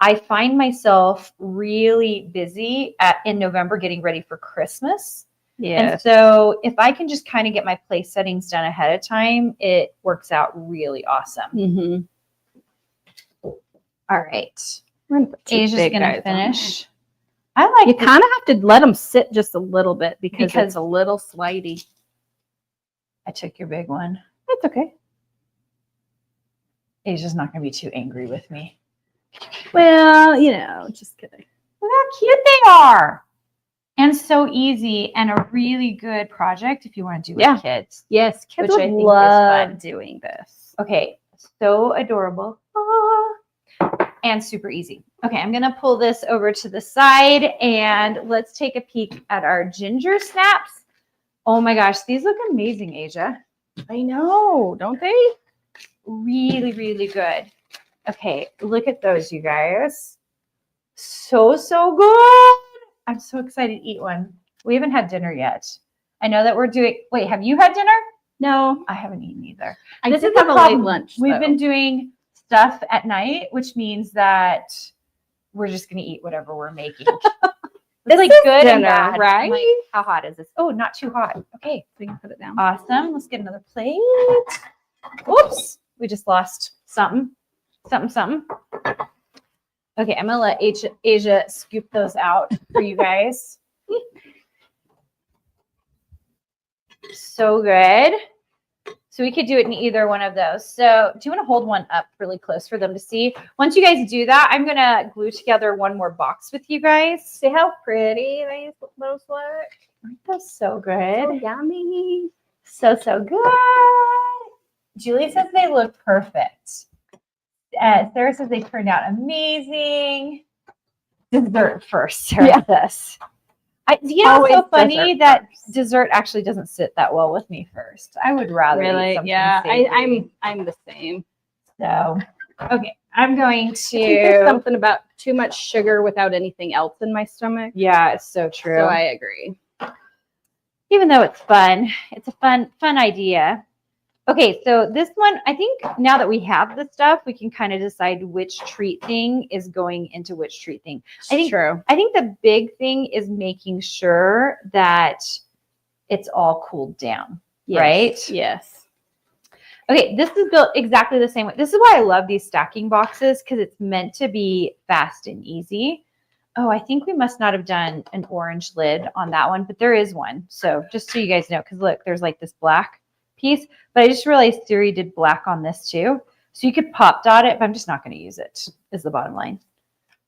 I find myself really busy in November getting ready for Christmas. Yeah. And so if I can just kind of get my place settings done ahead of time, it works out really awesome. Mm-hmm. All right. Asia's going to finish. I like You kind of have to let them sit just a little bit because it's a little slidey. I took your big one. It's okay. Asia's not going to be too angry with me. Well, you know, just kidding. Look how cute they are. And so easy and a really good project if you want to do with kids. Yes, kids Which I would think is love fun. doing this. Okay, so adorable. And super easy. Okay, I'm going to pull this over to the side and let's take a peek at our ginger snaps. Oh my gosh, these look amazing, Aja. I know, don't they? Really, really good. Okay, look at those, you guys. So good. I'm so excited to eat one. We haven't had dinner yet. I know that we're doing, wait, have you had dinner? No, I haven't eaten either. I This did is the have a late problem. lunch. We've though. been doing stuff at night, which means that we're just going to eat whatever we're making. It's like is good and dinner, bad. right? I'm like, how hot is this? Oh, not too hot. Okay. We can put it down. Awesome. Let's get another plate. Oops. We just lost something. Something. Okay, I'm going to let Asia scoop those out for you guys. So good. So we could do it in either one of those. So do you want to hold one up really close for them to see? Once you guys do that, I'm going to glue together one more box with you guys. See how pretty those look? Aren't those so good? So yummy. So good. Julie says they look perfect. Sarah says they turned out amazing. Dessert first, Sarah says. You know, it's so funny that dessert actually doesn't sit that well with me first. I would rather eat something savory. I'm the same. So, okay, I'm going I think there's to. something about too much sugar without anything else in my stomach. Yeah, it's so true. So I agree. Even though it's fun, it's a fun idea. Okay, so this one, I think now that we have the stuff, we can kind of decide which treat thing is going into which treat thing. I think the big thing is making sure that it's all cooled down, right? Yes. Okay, this is built exactly the same way. This is why I love these stacking boxes, because it's meant to be fast and easy. Oh, I think we must not have done an orange lid on that one, but there is one. So just so you guys know, because look, there's like this black piece, but I just realized Siri did black on this too. So you could pop dot it, but I'm just not going to use it, is the bottom line.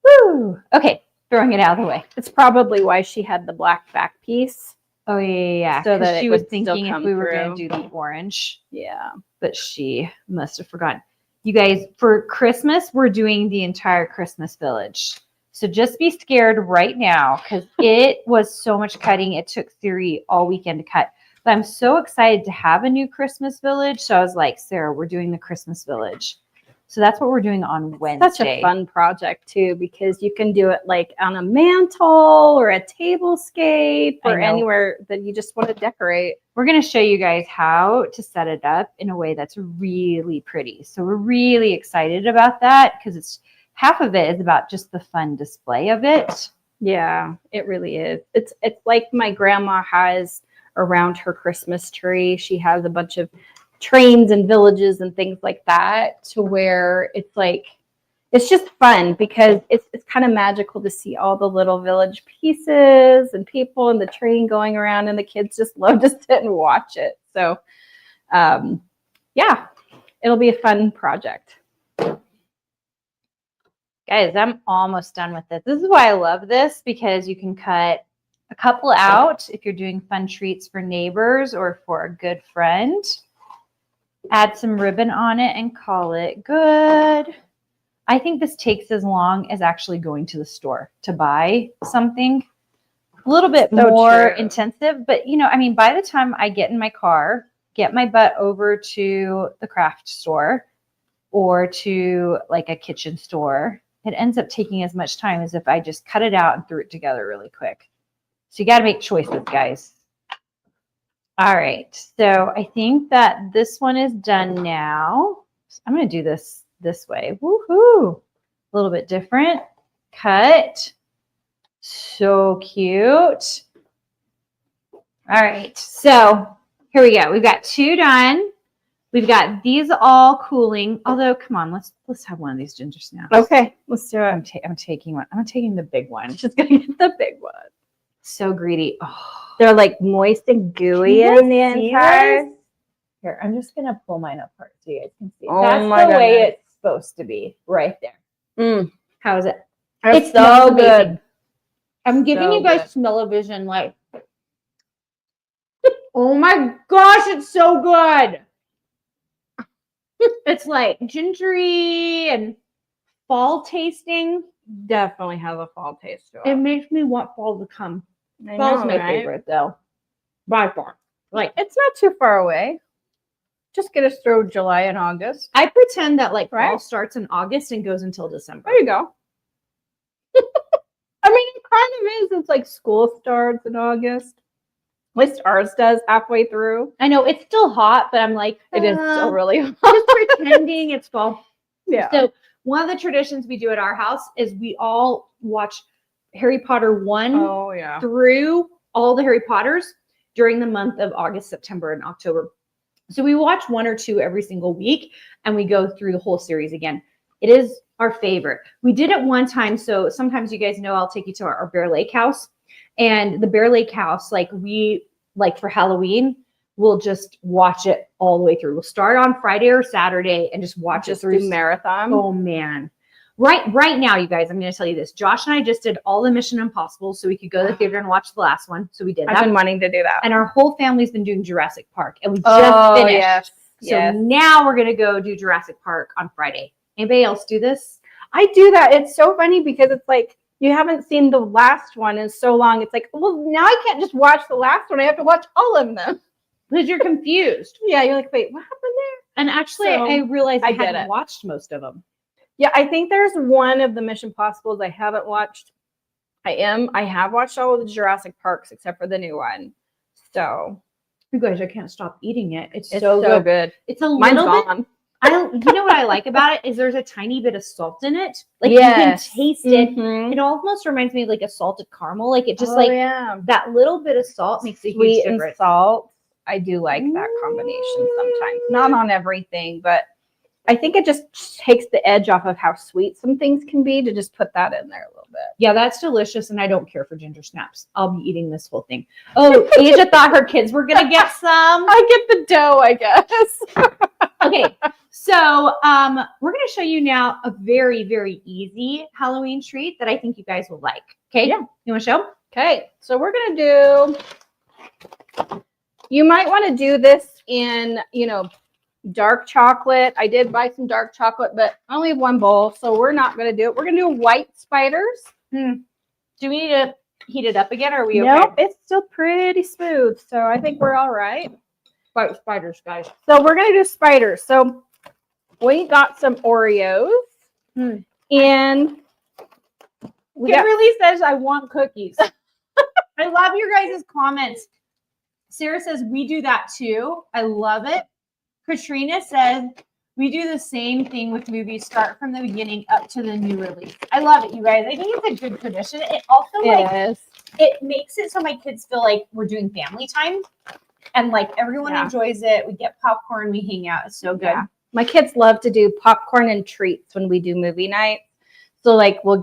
Woo! Okay, throwing it out of the way. It's probably why she had the black back piece. Oh, yeah. So that she it was would still thinking if come we were going to through. do the orange, Yeah. but she must have forgotten. You guys, for Christmas, we're doing the entire Christmas village. So just be scared right now, because it was so much cutting. It took Siri all weekend to cut. But I'm so excited to have a new Christmas village. So I was like, Sarah, we're doing the Christmas village. So that's what we're doing on Wednesday. Such a fun project too, because you can do it like on a mantle or a tablescape or anywhere that you just want to decorate. We're going to show you guys how to set it up in a way that's really pretty. So we're really excited about that, because it's half of it is about just the fun display of it. Yeah, it really is. It's like my grandma has around her Christmas tree. She has a bunch of trains and villages and things like that, to where it's like, it's just fun, because it's kind of magical to see all the little village pieces and people and the train going around, and the kids just love to sit and watch it. So yeah, it'll be a fun project. Guys, I'm almost done with it. This is why I love this, because you can cut a couple out if you're doing fun treats for neighbors or for a good friend. Add some ribbon on it and call it good. I think this takes as long as actually going to the store to buy something. A little bit more intensive, but you know, I mean, by the time I get in my car, get my butt over to the craft store or to like a kitchen store, it ends up taking as much time as if I just cut it out and threw it together really quick. So you got to make choices, guys. All right, so I think that this one is done now. I'm going to do this way. Woohoo! A little bit different. Cut. So cute. All right, so here we go. We've got 2 done. We've got these all cooling. Although, come on, let's have one of these ginger snaps. Okay, let's do it. I'm taking one. I'm taking the big one. She's gonna get the big one. So greedy. Oh. They're like moist and gooey in the inside. Here, I'm just gonna pull mine apart so you guys can see. Oh, that's my the way goodness. it's supposed to be, right there. Mm. How is it? It's smells so amazing. good. I'm giving So you guys good. smell-o-vision, like. Oh my gosh, it's so good. It's like gingery and fall tasting. Definitely has a fall taste to It it. makes me want fall to come. I Fall's know, my right? favorite though, by far. Like, It's not too far away. Just get us through July and August. I pretend that like fall Right. starts in August and goes until December. There you go. I mean, it kind of is. It's like school starts in August. At least ours does halfway through. I know it's still hot, but I'm like, It is still really hot. just pretending it's fall. Yeah. So one of the traditions we do at our house is we all watch Harry Potter 1 Oh, yeah. through all the Harry Potters during the month of August, September, and October. So we watch 1 or 2 every single week, and we go through the whole series again. It is our favorite. We did it one time, so sometimes you guys know I'll take you to our Bear Lake house. And the Bear Lake house, like for Halloween, we'll just watch it all the way through. We'll start on Friday or Saturday and just watch it through. Do marathon. Oh man. Right now, you guys, I'm going to tell you this. Josh and I just did all the Mission Impossible so we could go to the theater and watch the last one. So we did that. I've been wanting to do that. And our whole family's been doing Jurassic Park. And we just finished. Yes. So now we're going to go do Jurassic Park on Friday. Anybody else do this? I do that. It's so funny because it's like you haven't seen the last one in so long. It's like, well, now I can't just watch the last one. I have to watch all of them. Because you're confused. Yeah, you're like, wait, what happened there? And actually, So, I realized I I get hadn't it. watched most of them. Yeah, I think there's one of the Mission Possibles I haven't watched. I have watched all of the Jurassic Parks except for the new one. So You guys, I can't stop eating it. It's it's so good. good. It's a Mine's little bit. gone. You know what I like about it is there's a tiny bit of salt in it. Like Yes. you can taste it. Mhm. It almost reminds me of like a salted caramel. Like it just Oh, like yeah. that little bit of salt makes a huge Sweet and difference. salt. I do like that combination sometimes. Not on everything, but I think it just takes the edge off of how sweet some things can be to just put that in there a little bit. Yeah, that's delicious, and I don't care for ginger snaps. I'll be eating this whole thing. Oh, Aja thought her kids were gonna get some. I get the dough, I guess. Okay, so we're gonna show you now a very, very easy Halloween treat that I think you guys will like. Okay, Yeah. You want to show? Okay, so we're gonna do. You might want to do this in, dark chocolate. I did buy some dark chocolate, but I only have one bowl, so we're not gonna do it. We're gonna do white spiders. Do we need to heat it up again, or are we okay? Nope, it's still pretty smooth, so I think we're all right. White spiders, guys. So we're gonna do spiders. So we got some Oreos, and we got. Kimberly says, I want cookies. I love your guys' comments. Sarah says, we do that too. I love it. Katrina says, we do the same thing with movies, start from the beginning up to the new release. I love it, you guys. I think it's a good tradition. It also it makes it so my kids feel like we're doing family time. And like everyone enjoys it. We get popcorn, we hang out. It's so good. Yeah. My kids love to do popcorn and treats when we do movie night. So like we'll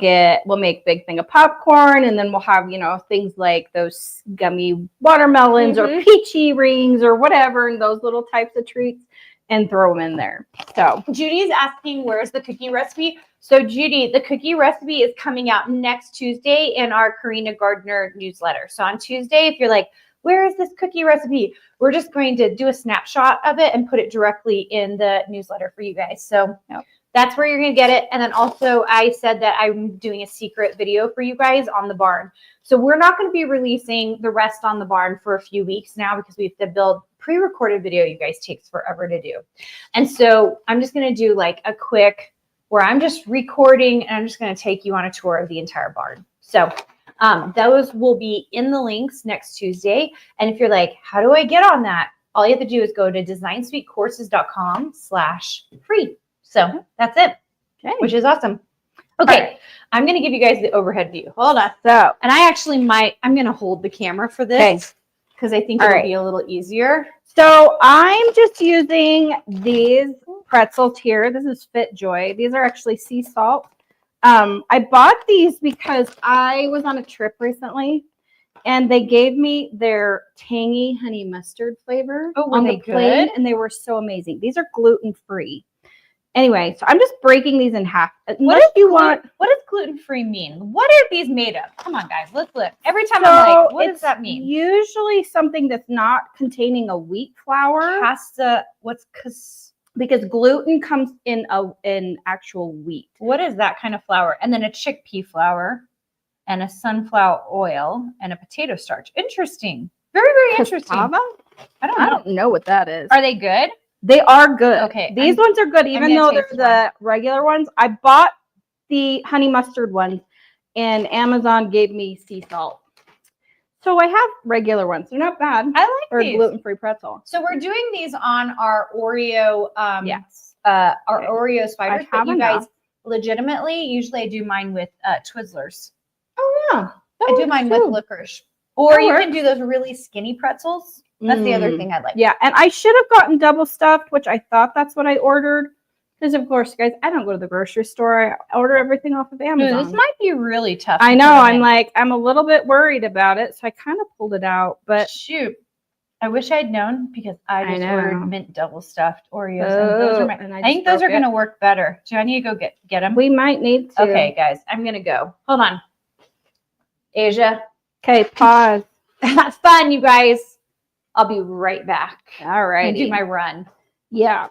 make big thing of popcorn, and then we'll have, things like those gummy watermelons or peachy rings or whatever, and those little types of treats, and throw them in there. So Judy's asking, where's the cookie recipe? So Judy, the cookie recipe is coming out next Tuesday in our Carina Gardner newsletter. So on Tuesday, if you're like, where is this cookie recipe? We're just going to do a snapshot of it and put it directly in the newsletter for you guys. So that's where you're going to get it. And then also I said that I'm doing a secret video for you guys on the barn. So we're not going to be releasing the rest on the barn for a few weeks now because we have to build pre-recorded video. You guys takes forever to do. And so I'm just going to do like a quick where I'm just recording and I'm just going to take you on a tour of the entire barn. So those will be in the links next Tuesday. And if you're like, how do I get on that? All you have to do is go to designsuitecourses.com/free. So that's it, which is awesome. Okay, right. I'm going to give you guys the overhead view. Hold on. So, and I actually I'm going to hold the camera for this because I think it'll be a little easier. So I'm just using these pretzels here. This is Fit Joy. These are actually sea salt. I bought these because I was on a trip recently and they gave me their tangy honey mustard flavor on the plate, and they were so amazing. These are gluten-free. Anyway, so I'm just breaking these in half. What does gluten-free mean? What are these made of? Come on, guys, let's look. Every time I'm like, what does that mean? Usually something that's not containing a wheat flour. Because gluten comes in actual wheat. What is that kind of flour? And then a chickpea flour and a sunflower oil and a potato starch. Interesting. Very, very interesting. I don't know what that is. Are they good? They are good. Okay. These ones are good, even though they're the regular ones. I bought the honey mustard ones, and Amazon gave me sea salt. So I have regular ones. They're not bad. I like Or these. gluten-free pretzel. So we're doing these on our Oreo, Yes. our Okay. Oreo spiders. I have But you guys, enough. legitimately, usually I do mine with Twizzlers. Oh yeah. I do mine with licorice. Or That you can works. do those really skinny pretzels. That's the other Mm. thing I like. Yeah, and I should have gotten double stuffed, which I thought that's what I ordered. Because of course, guys, I don't go to the grocery store. I order everything off of Amazon. This might be really tough. I to know. put I'm in. like, I'm a little bit worried about it, so I kind of pulled it out. But shoot, I wish I'd known because I just know. ordered mint double stuffed Oreos, and those are and I think those are going to work better. Do I need to go get them? We might need to. Okay, guys, I'm gonna go. Hold on, Asia. Okay, pause. Have fun, you guys. I'll be right back. All right. And do my run. Yeah.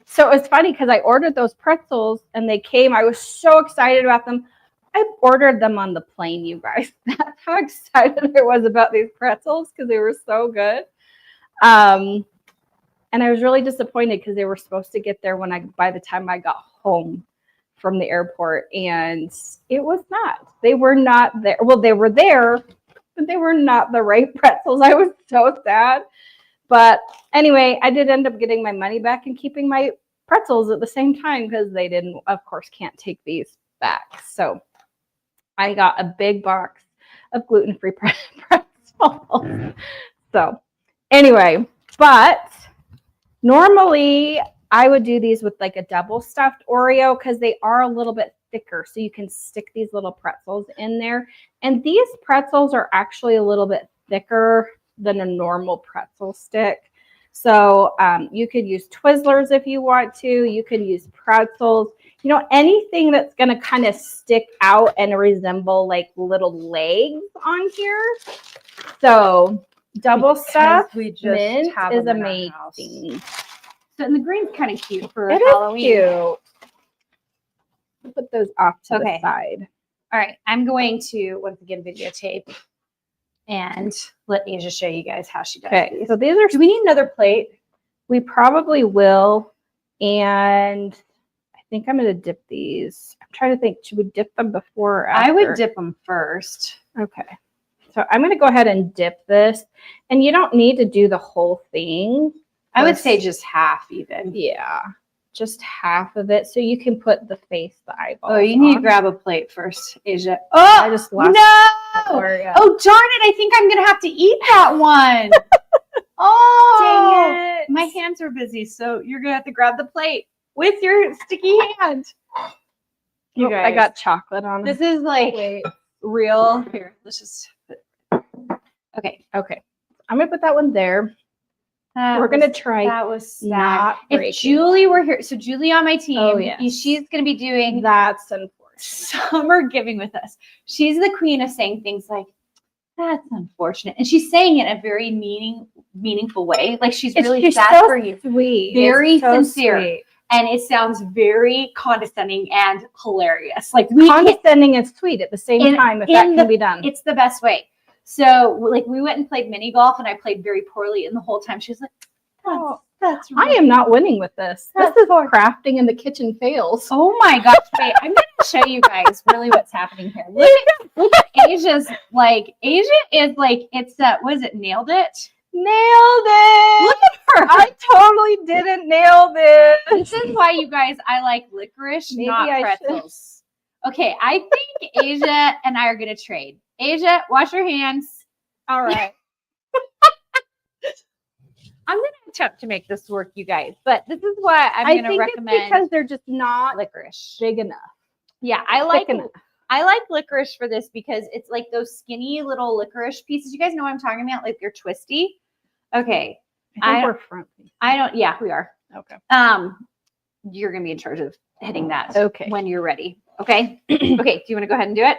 So it's funny because I ordered those pretzels and they came. I was so excited about them. I ordered them on the plane, you guys. That's how excited I was about these pretzels because they were so good. And I was really disappointed because they were supposed to get there by the time I got home from the airport, and it was not. They were not there. Well, they were there, but they were not the right pretzels. I was so sad. But anyway, I did end up getting my money back and keeping my pretzels at the same time because they didn't, of course, can't take these back. So I got a big box of gluten-free pretzels. So anyway, but normally I would do these with like a double stuffed Oreo because they are a little bit thicker. So you can stick these little pretzels in there. And these pretzels are actually a little bit thicker than a normal pretzel stick. So you could use Twizzlers if you want to. You can use pretzels. You know, anything that's going to kind of stick out and resemble like little legs on here. So double stuffed mint is amazing. So, and the green's kind of cute for It Halloween. is cute. I'll put those off to Okay. the side. All right, I'm going to once again videotape and let Asia show you guys how she does Okay, these. so these are. Do we need another plate? We probably will, and I think I'm going to dip these. I'm trying to think. Should we dip them before or after? I would dip them first. Okay. So I'm going to go ahead and dip this, and you don't need to do the whole thing. I would say just half even. Yeah, just half of it, so you can put the face, the eyeballs. Oh, you need to on. grab a plate first, Asia. I just lost no! Oreo. Oh, darn it. I think I'm going to have to eat that one. Oh, dang it! my hands are busy, so you're going to have to grab the plate with your sticky hand. You Oh, guys, I got chocolate on this it. is like Wait. real. Here, let's just. Okay. Okay. I'm going to put that one there. We're going to try That was sad. not If breaking. Julie were here, so Julie on my team, Oh, yes. she's going to be doing That's unfortunate. summer giving with us. She's the queen of saying things like, "That's unfortunate," and she's saying it in a very meaningful way. Like she's really sad so for you, sweet. very It's so sincere, sweet. and it sounds very condescending and hilarious. Like we can't, Condescending and sweet at the same time, if that can be done. it's the best way. So like we went and played mini golf, and I played very poorly, and the whole time she was like, "That's I am not winning with this. This is crafting in the kitchen fails. Oh my gosh, wait, I'm going to show you guys really what's happening here. Look at Asia's, like, Asia is like, it's, what is it, nailed it? Nailed it! Look at her. I totally didn't nail this. This is why, you guys, I like licorice, Maybe not I should. pretzels. Okay, I think Asia and I are going to trade. Asia, wash your hands. All right. I'm going to attempt to make this work, you guys, but this is what I'm going to recommend. It's because they're just not licorice. big enough. Yeah, I like enough. licorice for this because it's like those skinny little licorice pieces. You guys know what I'm talking about? Like they're twisty. Okay. I think we're front. Yeah, we are. Okay. You're going to be in charge of hitting that Okay. when you're ready. Okay. Okay. Do you want to go ahead and do it?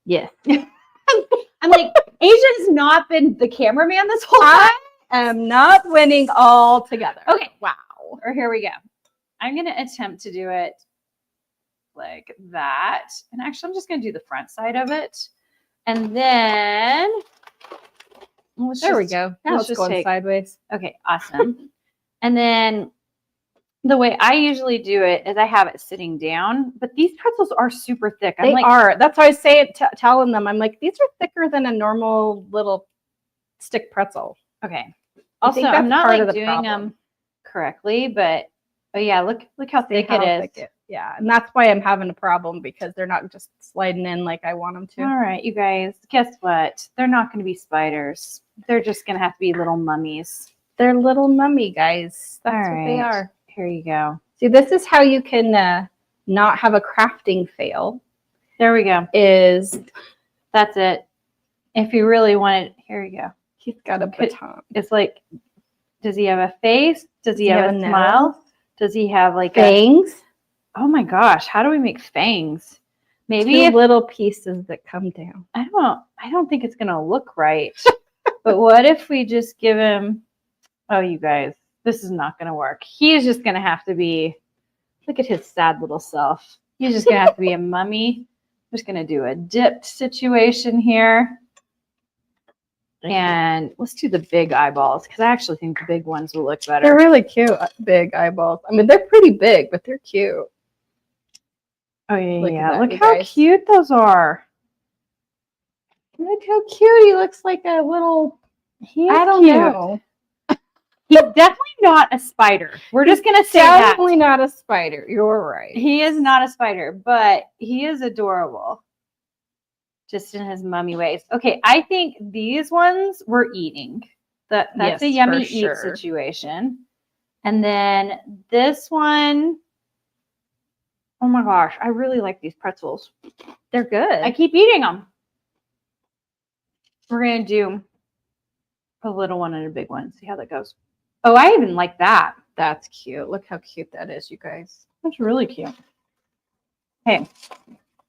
Yes. I'm like, Asia's not been the cameraman this whole time. I am not winning altogether. Okay. Wow. Or here we go. I'm going to attempt to do it like that. And actually, I'm just going to do the front side of it. And then There we go. Now let's it's just going take- sideways. Okay, awesome. And then The way I usually do it is I have it sitting down, but these pretzels are super thick. They are. That's why I say it, telling them, I'm like, these are thicker than a normal little stick pretzel. Okay. I Also, think I'm that's not part like of the doing problem. them correctly, but yeah, look how See thick how it is. thick yeah, and that's why I'm having a problem because they're not just sliding in like I want them to. All right, you guys, guess what? They're not going to be spiders. They're just going to have to be little mummies. They're little mummy guys. That's All what they right. are. Here you go. See, this is how you can not have a crafting fail. There we go. That's it. If you really want it, here you go. He's got a baton. It's like, does he have a face? Does he have a smile? Does he have like fangs? Oh my gosh, how do we make fangs? Maybe little pieces that come down. I don't think it's gonna look right. But what if we just give him, oh, you guys, this is not gonna work. He's just gonna have to be, look at his sad little self. He's just gonna have to be a mummy. I'm just gonna do a dipped situation here. And let's do the big eyeballs because I actually think the big ones will look better. They're really cute, big eyeballs. I mean, they're pretty big, but they're cute. Oh, yeah. Look Look how cute those are. Look how cute. He looks like a little, I don't know. He's definitely not a spider. We're just going to say definitely not a spider. You're right. He is not a spider, but he is adorable. Just in his mummy ways. Okay, I think these ones we're eating. That's a yummy eat situation. And then this one, oh my gosh, I really like these pretzels. They're good. I keep eating them. We're going to do a little one and a big one. See how that goes. Oh, I even like that. That's cute. Look how cute that is, you guys. That's really cute. Hey,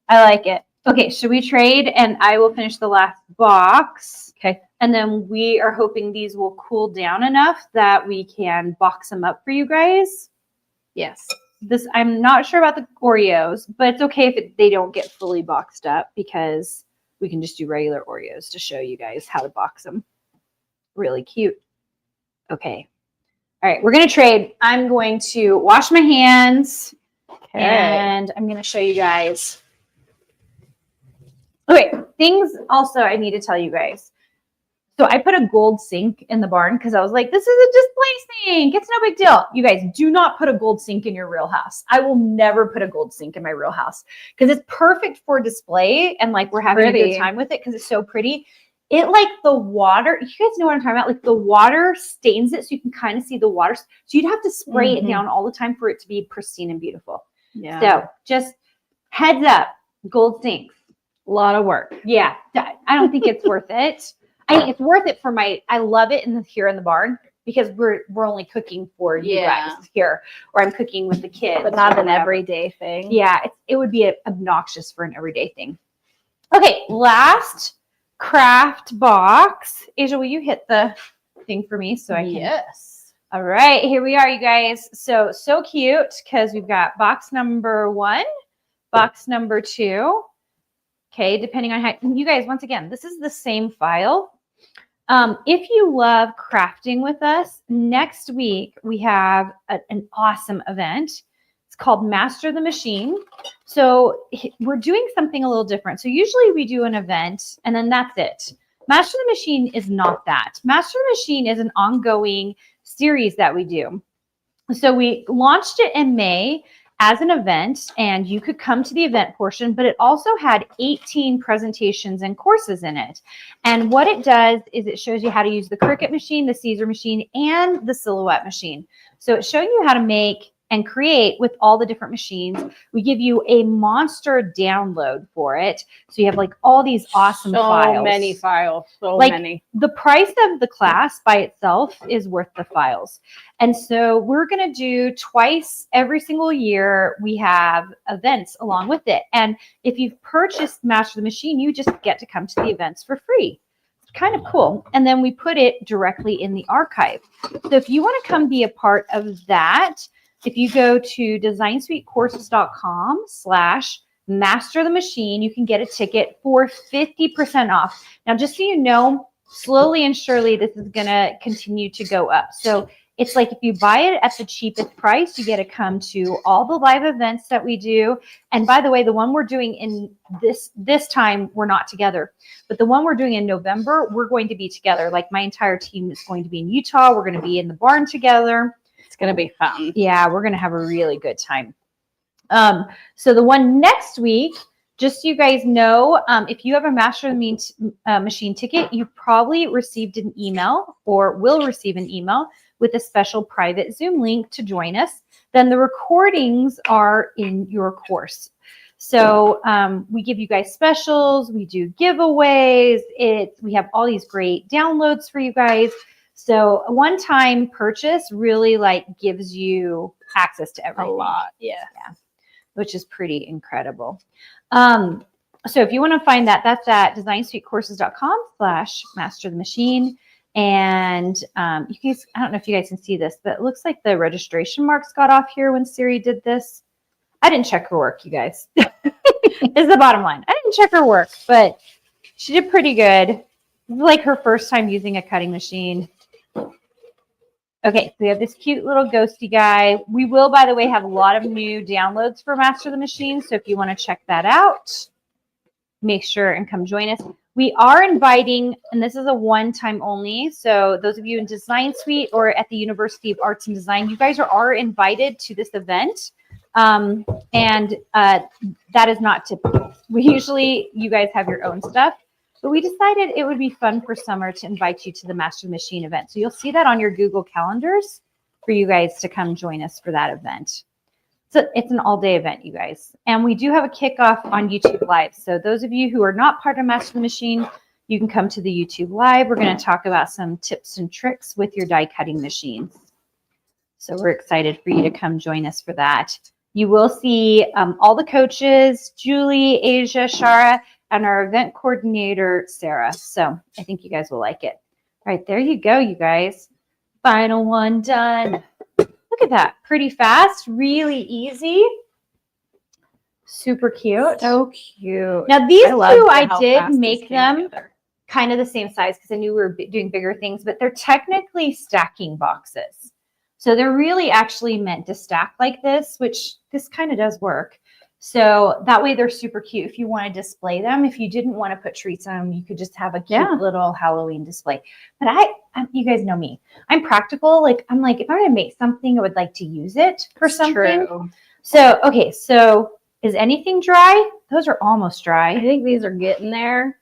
I like it. Okay, should we trade? And I will finish the last box. Okay. And then we are hoping these will cool down enough that we can box them up for you guys. Yes. I'm not sure about the Oreos, but it's okay if they don't get fully boxed up because we can just do regular Oreos to show you guys how to box them. Really cute. Okay. All right, we're going to trade. I'm going to wash my hands and I'm going to show you guys. Okay, things also I need to tell you guys. So I put a gold sink in the barn because I was like, this is a display sink. It's no big deal. You guys, do not put a gold sink in your real house. I will never put a gold sink in my real house because it's perfect for display and like we're having a good time with it because it's so pretty. It like the water, you guys know what I'm talking about? Like the water stains it so you can kind of see the water. So you'd have to spray it down all the time for it to be pristine and beautiful. Yeah. So just heads up, gold sinks. A lot of work. Yeah. I don't think it's worth it. I think it's worth it for I love it here in the barn because we're only cooking for you guys here, or I'm cooking with the kids. But not an everyday thing. Yeah, it would be obnoxious for an everyday thing. Okay, last craft box. Aja, will you hit the thing for me so I can? Yes. All right, here we are, you guys. So cute because we've got box number 1, box number 2. Okay, depending on how, you guys, once again, this is the same file. If you love crafting with us, next week we have an awesome event. It's called Master the Machine. So we're doing something a little different. So usually we do an event and then that's it. Master the Machine is not that. Master the Machine is an ongoing series that we do. So we launched it in May as an event, and you could come to the event portion, but it also had 18 presentations and courses in it. And what it does is it shows you how to use the Cricut machine, the Siser machine, and the Silhouette machine. So it's showing you how to make and create with all the different machines. We give you a monster download for it. So you have like all these awesome files. So many files, so like, many. The price of the class by itself is worth the files. And so we're going to do twice every single year. We have events along with it. And if you've purchased Master the Machine, you just get to come to the events for free. It's kind of cool. And then we put it directly in the archive. So if you want to come be a part of that, if you go to designsuitecourses.com/master the machine, you can get a ticket for 50% off. Now, just so you know, slowly and surely, this is going to continue to go up. So It's like if you buy it at the cheapest price, you get to come to all the live events that we do. And by the way, the one we're doing in this time, we're not together. But the one we're doing in November, we're going to be together. Like my entire team is going to be in Utah. We're going to be in the barn together. It's going to be fun. Yeah, we're going to have a really good time. So the one next week, just so you guys know, if you have a Master of the Machine ticket, you probably received an email or will receive an email with a special private Zoom link to join us. Then the recordings are in your course. So we give you guys specials, we do giveaways, we have all these great downloads for you guys. So a one-time purchase really like gives you access to everything. A lot, yeah. Which is pretty incredible. So if you want to find that, that's at designsuitecourses.com/master the machine. And you guys, I don't know if you guys can see this, but it looks like the registration marks got off here when Siri did this. I didn't check her work, you guys. Is the bottom line. I didn't check her work, but she did pretty good. It was like her first time using a cutting machine. Okay, so we have this cute little ghosty guy. We will, by the way, have a lot of new downloads for Master the Machine. So if you want to check that out, make sure and come join us. We are inviting, and this is a one-time only. So those of you in Design Suite or at the University of Arts and Design, you guys are invited to this event. And that is not typical. You guys have your own stuff. But we decided it would be fun for summer to invite you to the Master Machine event. So you'll see that on your Google Calendars for you guys to come join us for that event. So it's an all-day event, you guys. And we do have a kickoff on YouTube Live. So those of you who are not part of Master Machine, you can come to the YouTube Live. We're going to talk about some tips and tricks with your die cutting machines. So we're excited for you to come join us for that. You will see all the coaches, Julie, Aja, Shara, and our event coordinator, Sarah. So I think you guys will like it. All right, there you go, you guys. Final one done. Look at that. Pretty fast, really easy. Super cute. So cute. Now, these two, I how did fast make these came them together. kind of the same size because I knew we were doing bigger things, but they're technically stacking boxes. So they're really actually meant to stack like this, which this kind of does work. So that way they're super cute if you want to display them. If you didn't want to put treats on them, you could just have a cute little Halloween display. But you guys know me. I'm practical. Like, I'm like, if I'm going to make something, I would like to use it for something. True. So, okay. So is anything dry? Those are almost dry. I think these are getting there.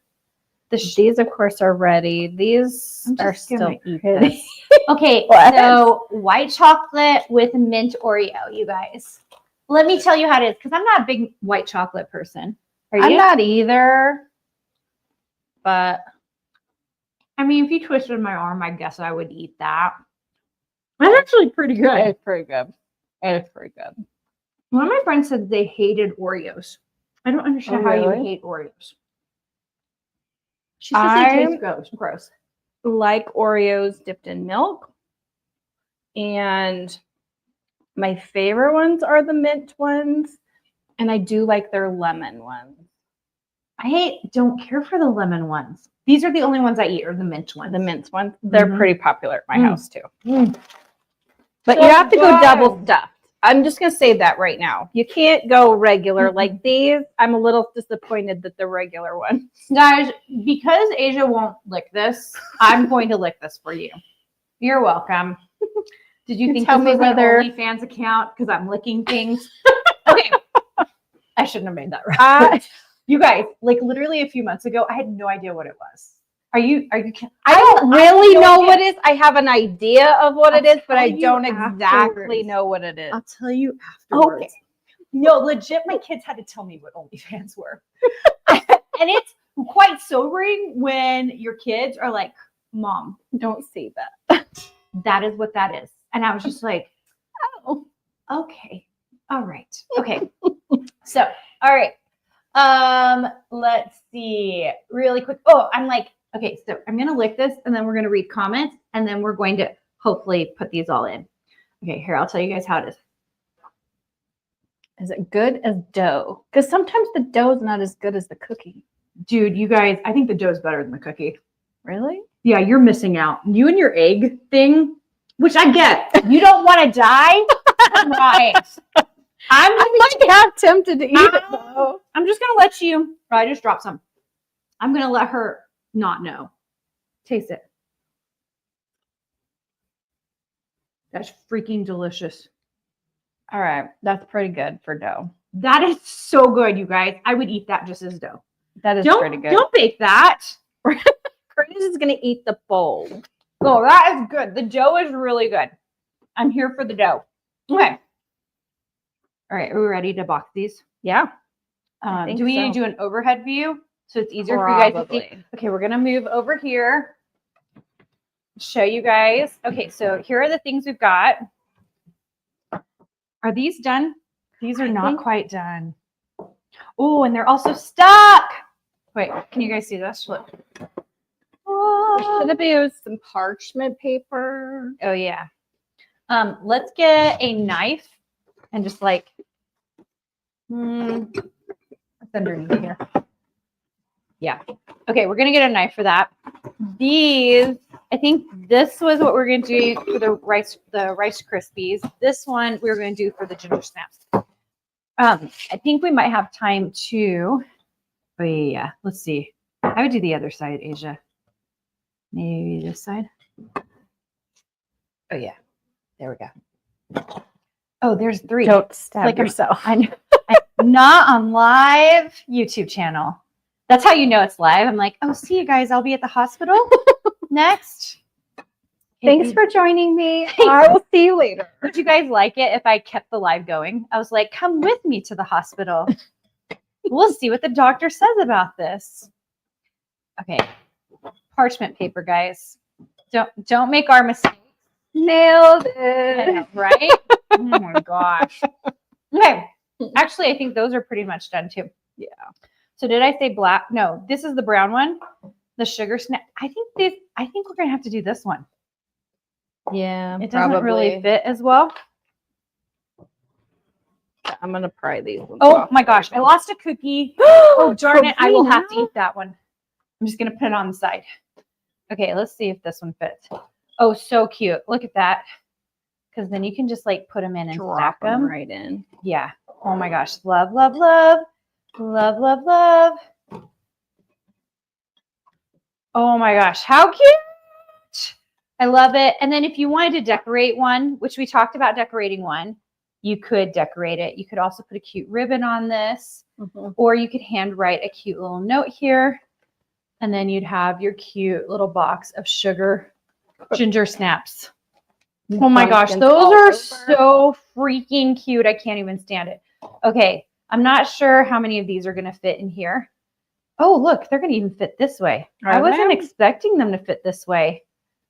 These, of course, are ready. These are still pretty. Okay. So white chocolate with mint Oreo, you guys. Let me tell you how it is, because I'm not a big white chocolate person. Are you? I'm not either, but I mean, if you twisted my arm, I guess I would eat that. that's actually pretty good. It's pretty good. It's pretty good. One of my friends said they hated Oreos. I don't understand how you would hate Oreos. She says they taste gross. Like Oreos dipped in milk, and my favorite ones are the mint ones, and I do like their lemon ones. I don't care for the lemon ones. These are the only ones I eat, are the mint ones. The mint ones, they're pretty popular at my house too. Mm. But So you have to go good. double stuffed. I'm just gonna say that right now. You can't go regular like these. I'm a little disappointed that the regular one. Guys, because Aja won't lick this, I'm going to lick this for you. You're welcome. Did you think tell this me was whether- an OnlyFans account because I'm licking things? Okay. I shouldn't have made that right. You guys, like literally a few months ago, I had no idea what it was. Are you? I don't really know what it is. I have an idea of what it is, but I tell you don't exactly afterwards. know what it is. I'll tell you afterwards. Okay. No, legit, my kids had to tell me what OnlyFans were. And it's quite sobering when your kids are like, Mom, Don't see that. that is what that is. And I was just like, oh, okay. All right. Okay. So, all right. Let's see really quick. Oh, I'm like, okay, so I'm going to lick this and then we're going to read comments and then we're going to hopefully put these all in. Okay, here, I'll tell you guys how it is. Is it good as dough? Because sometimes the dough is not as good as the cookie. Dude, you guys, I think the dough's better than the cookie. Really? Yeah, you're missing out. You and your egg thing, which I get. You don't want to die? Right. I might have tempted to eat it though. I'm just going to let you. Oh, I just dropped some. I'm going to let her not know. Taste it. That's freaking delicious. All right. That's pretty good for dough. That is so good, you guys. I would eat that just as dough. That is pretty good. Don't bake that. Curtis is going to eat the bowl. Oh, that is good. The dough is really good. I'm here for the dough. Okay. All right. Are we ready to box these? Yeah. Do we need to do an overhead view so it's easier for you guys to see? Okay, we're going to move over here. Show you guys. Okay, so here are the things we've got. Are these done? These are not quite done. Oh, and they're also stuck. Wait, can you guys see this? Look. Should have used some parchment paper. Oh yeah. Let's get a knife and just like what's underneath here? Yeah. Okay, we're gonna get a knife for that. These, I think this was what we're gonna do for the Rice Krispies. This one we were gonna do for the ginger snaps. I think we might have time to. Oh yeah. Let's see. I would do the other side, Asia. Maybe this side. Oh yeah. There we go. Oh, there's 3. Don't stab like yourself. I'm not on live YouTube channel. That's how you know it's live. I'm like, oh, see you guys. I'll be at the hospital next. Thanks for joining me. I will see you later. Would you guys like it if I kept the live going? I was like, come with me to the hospital. We'll see what the doctor says about this. Okay. Parchment paper, guys. Don't make our mistake. Nailed I it. know, right? Oh my gosh. Okay. Actually, I think those are pretty much done too. Yeah. So did I say black? No, this is the brown one. The sugar snap. I think we're gonna have to do this one. Yeah. It doesn't really fit as well. I'm gonna pry these ones Oh off. my gosh, I lost a cookie. Oh darn it. I will have to Carina. eat that one. I'm just gonna put it on the side. Okay, let's see if this one fits. Oh, so cute. Look at that. Because then you can just like put them in and stack Drop them them. right in. Yeah. Oh my gosh. Love, love, love. Love, love, love. Oh my gosh. How cute. I love it. And then if you wanted to decorate one, which we talked about decorating one, you could decorate it. You could also put a cute ribbon on this, or you could handwrite a cute little note here. And then you'd have your cute little box of sugar ginger snaps. Oh my gosh, those are so freaking cute. I can't even stand it. Okay, I'm not sure how many of these are going to fit in here. Oh, look, they're going to even fit this way. I wasn't expecting them to fit this way.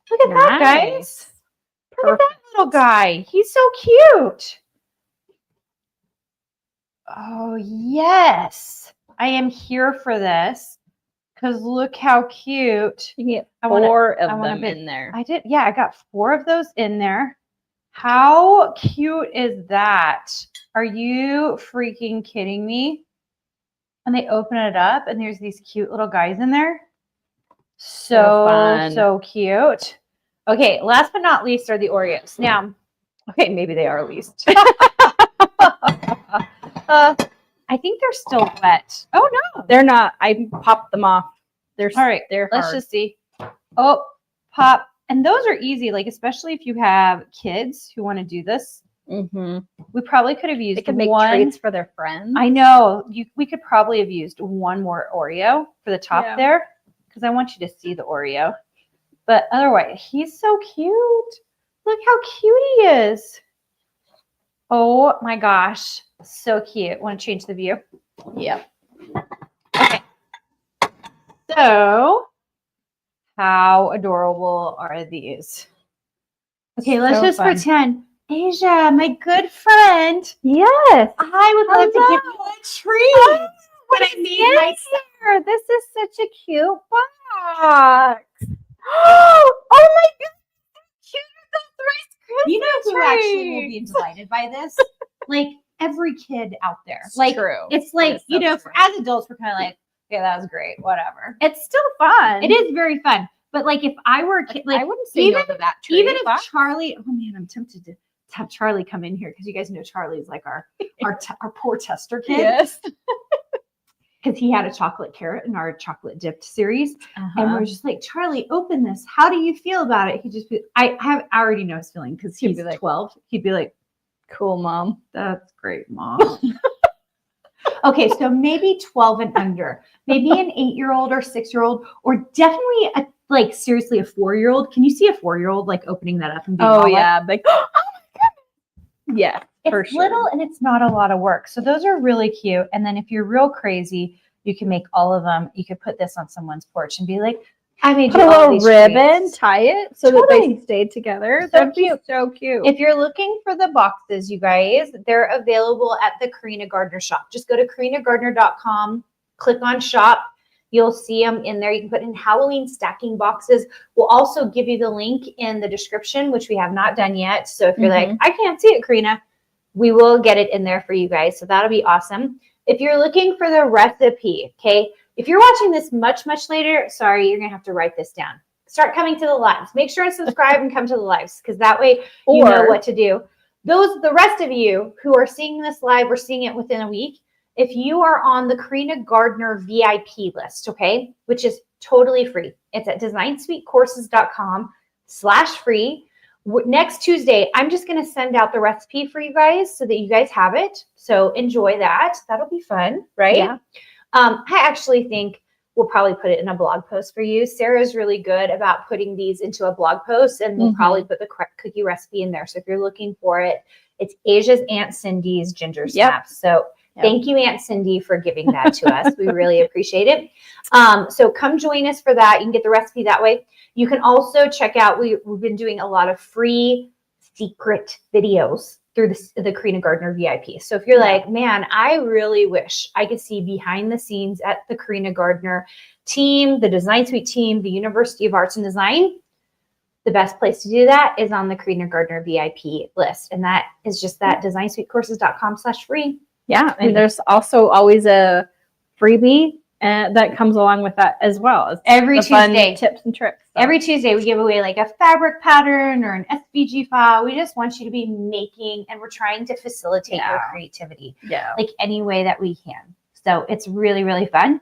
Look at that, guys. Look at that little guy. He's so cute. Oh, yes. I am here for this. Because look how cute. You can get 4 of them in there. I did. Yeah, I got 4 of those in there. How cute is that? Are you freaking kidding me? And they open it up and there's these cute little guys in there. So cute. Okay, last but not least are the Oreos. Now, okay, maybe they are least. I think they're still wet. Oh no, They're not. I popped them off. They're all right. They're Let's hard. just see. Oh, pop. And those are easy. Like, especially if you have kids who want to do this. We probably could have used They could make one. treats for their friends. I know. We could probably have used one more Oreo for the top there. Because I want you to see the Oreo. But otherwise, he's so cute. Look how cute he is. Oh my gosh. So cute. Want to change the view? Yep. Okay. So, how adorable are these? Okay, let's just pretend. Asia, my good friend. Yes. I would love to give you a treat. What I made myself. This is such a cute box. Oh my goodness. Cute little Rice Krispies. You know who actually will tray. be delighted by this? Like every kid out there. It's Like true. it's like, It's you so know, true. as adults, we're kind of like, yeah, that was great, whatever. It's still fun. It is very fun. But like if I were a kid, like I wouldn't say even, no to that tree. even if Charlie, oh man, I'm tempted to have Charlie come in here because you guys know Charlie's like our poor tester kid. Yes. Because he had a chocolate carrot in our chocolate dipped series. And Uh-huh. we're just like, Charlie, open this. How do you feel about it? He just, I already know his feeling because He'd he's be like, 12. He'd be like, Cool, Mom. that's great, Mom. Okay, so maybe 12 and under, maybe an 8-year-old or 6-year-old, or definitely like seriously a 4-year-old. Can you see a 4-year-old like opening that up and being all like, Yeah. Like, oh my goodness. Yeah. for it's sure. little and it's not a lot of work. So those are really cute. And then if you're real crazy, you can make all of them. You could put this on someone's porch and be like, I made Put you a all little these ribbon, treats. tie it so that Totally. they stay together. So That'd be cute. so cute. If you're looking for the boxes, you guys, they're available at the Carina Gardner shop. Just go to carinagardner.com, click on shop. You'll see them in there. You can put in Halloween stacking boxes. We'll also give you the link in the description, which we have not done yet. So if you're like, I can't see it, Carina, we will get it in there for you guys. So that'll be awesome. If you're looking for the recipe, okay, if you're watching this much, much later, sorry, you're going to have to write this down. Start coming to the lives. Make sure and subscribe and come to the lives because that way you know what to do. The rest of you who are seeing this live, we're seeing it within a week. If you are on the Carina Gardner VIP list, okay, which is totally free. It's at designsweetcourses.com/free. Next Tuesday, I'm just going to send out the recipe for you guys so that you guys have it. So enjoy that. That'll be fun, right? Yeah. I actually think we'll probably put it in a blog post for you. Sarah's really good about putting these into a blog post, and we'll probably put the cookie recipe in there. So if you're looking for it, it's Asia's Aunt Cindy's ginger snaps. So thank you, Aunt Cindy, for giving that to us. We really appreciate it. So come join us for that. You can get the recipe that way. You can also check out, we've been doing a lot of free secret videos through the Carina Gardner VIP. So if you're like, man, I really wish I could see behind the scenes at the Carina Gardner team, the Design Suite team, the University of Arts and Design, the best place to do that is on the Carina Gardner VIP list. And that is just that designsweetcourses.com/free. Yeah. And there's also always a freebie that comes along with that as well. As Every the fun Tuesday. tips and tricks. So. Every Tuesday, we give away like a fabric pattern or an SVG file. We just want you to be making, and we're trying to facilitate your creativity like any way that we can. So it's really, really fun.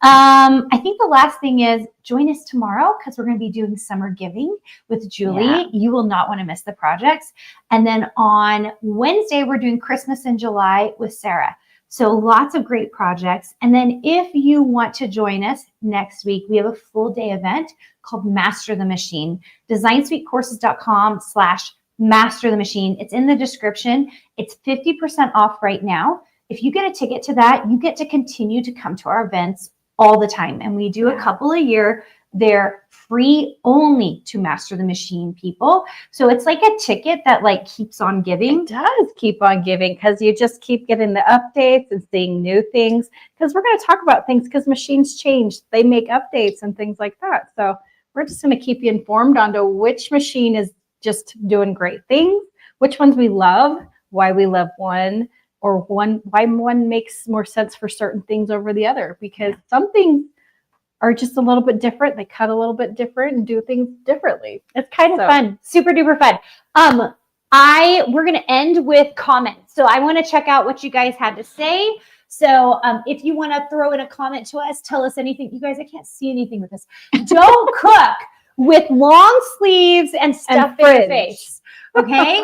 I think the last thing is join us tomorrow because we're going to be doing summer giving with Julie. Yeah. You will not want to miss the projects. And then on Wednesday, we're doing Christmas in July with Sarah. So lots of great projects. And then if you want to join us next week, we have a full day event called Master the Machine. designsweetcourses.com/master the machine. It's in the description. It's 50% off right now. If you get a ticket to that, you get to continue to come to our events all the time. And we do a couple a year. They're free only to Master the Machine people. So it's like a ticket that like keeps on giving. It does keep on giving because you just keep getting the updates and seeing new things. Because we're going to talk about things because machines change. They make updates and things like that. So we're just going to keep you informed on to which machine is just doing great things, which ones we love, why we love one, or why one makes more sense for certain things over the other. Because some things are just a little bit different. They cut a little bit different and do things differently. It's kind of fun, super duper fun. We're going to end with comments. So I want to check out what you guys had to say. So if you want to throw in a comment to us, tell us anything. You guys, I can't see anything with this. Don't cook with long sleeves and stuff in your face. Okay?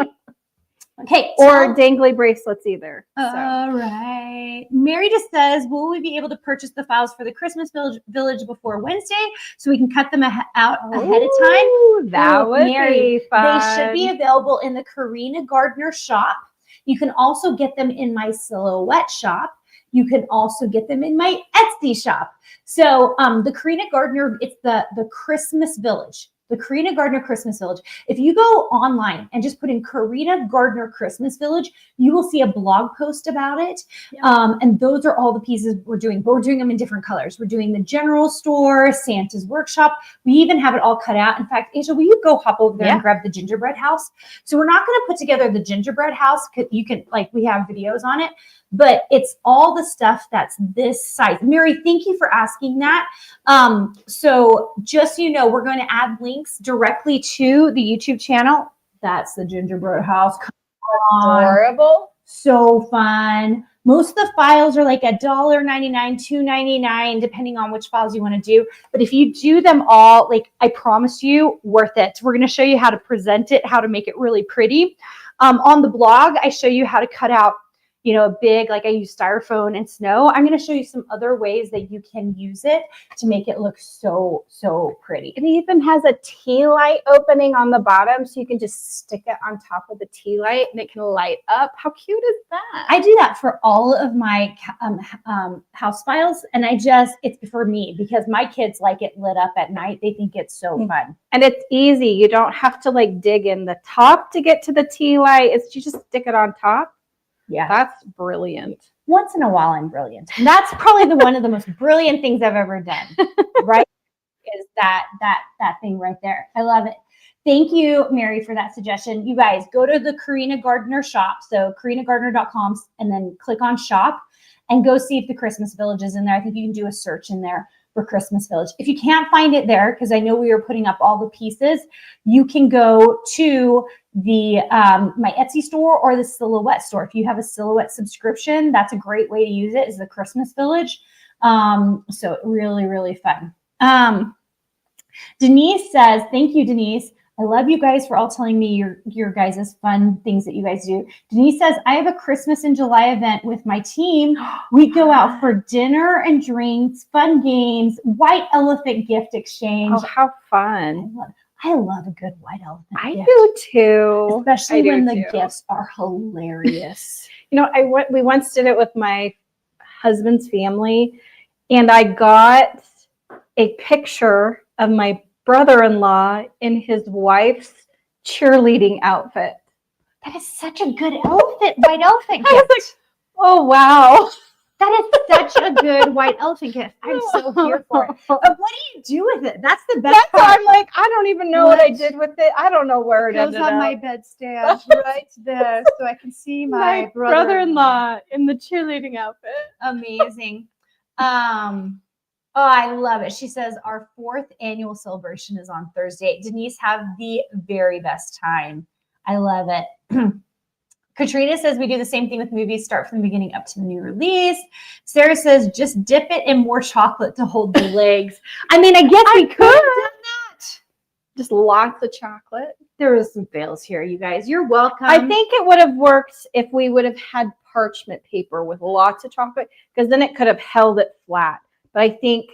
Okay. Or dangly bracelets either. All right. Mary just says, will we be able to purchase the files for the Christmas village before Wednesday so we can cut them out ahead of time? That would be fun. They should be available in the Carina Gardner shop. You can also get them in my Silhouette shop. You can also get them in my Etsy shop. So the Carina Gardner, it's the Christmas village. The Carina Gardner Christmas Village. If you go online and just put in Carina Gardner Christmas Village, you will see a blog post about it. And those are all the pieces we're doing, but we're doing them in different colors. We're doing the general store, Santa's workshop. We even have it all cut out. In fact, Asia, will you go hop over there and grab the gingerbread house? So we're not going to put together the gingerbread house. You can, like, we have videos on it. but it's all the stuff that's this size. Mary, thank you for asking that. So just so you know, we're going to add links directly to the YouTube channel. That's the gingerbread house. Adorable. So fun. Most of the files are like $1.99, $2.99, depending on which files you want to do. But if you do them all, like I promise you, worth it. We're going to show you how to present it, how to make it really pretty. On the blog, I show you how to cut out, you know, a big, like I use styrofoam and snow. I'm going to show you some other ways that you can use it to make it look so, so pretty. It even has a tea light opening on the bottom, so you can just stick it on top of the tea light and it can light up. How cute is that? I do that for all of my house files, and it's for me because my kids like it lit up at night. They think it's so fun. And it's easy. You don't have to like dig in the top to get to the tea light. You just stick it on top. Yeah. That's brilliant. Once in a while, I'm brilliant. And that's probably one of the most brilliant things I've ever done, right? Is that thing right there. I love it. Thank you, Mary, for that suggestion. You guys go to the Carina Gardner shop. So carinagardner.com and then click on shop and go see if the Christmas Village is in there. I think you can do a search in there for Christmas Village. If you can't find it there, because I know we are putting up all the pieces, you can go to the my Etsy store or the Silhouette store. If you have a Silhouette subscription, that's a great way to use it, is the Christmas Village. So really, really fun. Denise says, thank you, Denise. I love you guys for all telling me your guys' fun things that you guys do. Denise says, I have a Christmas in July event with my team. We go out for dinner and drinks, fun games, white elephant gift exchange. Oh, how fun. I love a good white elephant I gift. do too. Especially when the too. gifts are hilarious. You know, we once did it with my husband's family, and I got a picture of my brother-in-law in his wife's cheerleading outfit. That is such a good white elephant I was gift. like, oh, wow. That is such a good white elephant gift. I'm so here for it. But what do you do with it? That's the best That's why part. I'm like, I don't even know what I did with it. I don't know where it Goes ended on up. my bedstand right there, so I can see my brother-in-law in the cheerleading outfit. Amazing. Oh, I love it. She says our 4th annual celebration is on Thursday. Denise, have the very best time. I love it. Katrina says we do the same thing with movies, start from the beginning up to the new release. Sarah says just dip it in more chocolate to hold the legs. I mean, I guess we could have done that. Just lots of chocolate. There was some fails here, you guys. You're welcome. I think it would have worked if we would have had parchment paper with lots of chocolate, because then it could have held it flat. But I think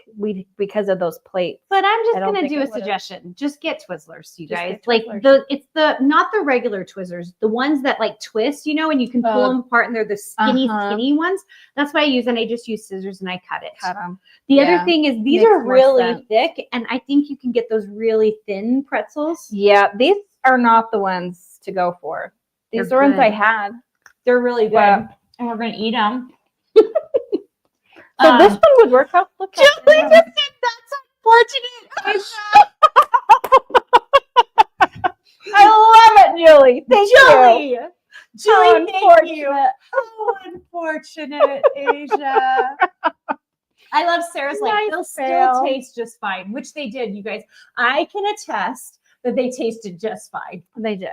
because of those plates. But I'm just I don't gonna think do it a would've. suggestion. Just get Twizzlers, you Just guys. get Like Twizzlers. not the regular Twizzlers, the ones that like twist, you know, and you can pull them apart, and they're the skinny ones. That's what I use, and I just use scissors and I cut it. Cut them. The other thing is these Makes are more really sense. thick, and I think you can get those really thin pretzels. Yeah, these are not the ones to go for. These They're are ones good. I had. They're really good, Yeah. and we're gonna eat them. So this one would work out. Look, Julie just said that's unfortunate. I love it, Julie. Thank you. Julie, How thank you. unfortunate. Oh, unfortunate, Asia. I love Sarah's Nice they'll fail. still taste just fine, which they did, you guys. I can attest that they tasted just fine. They did.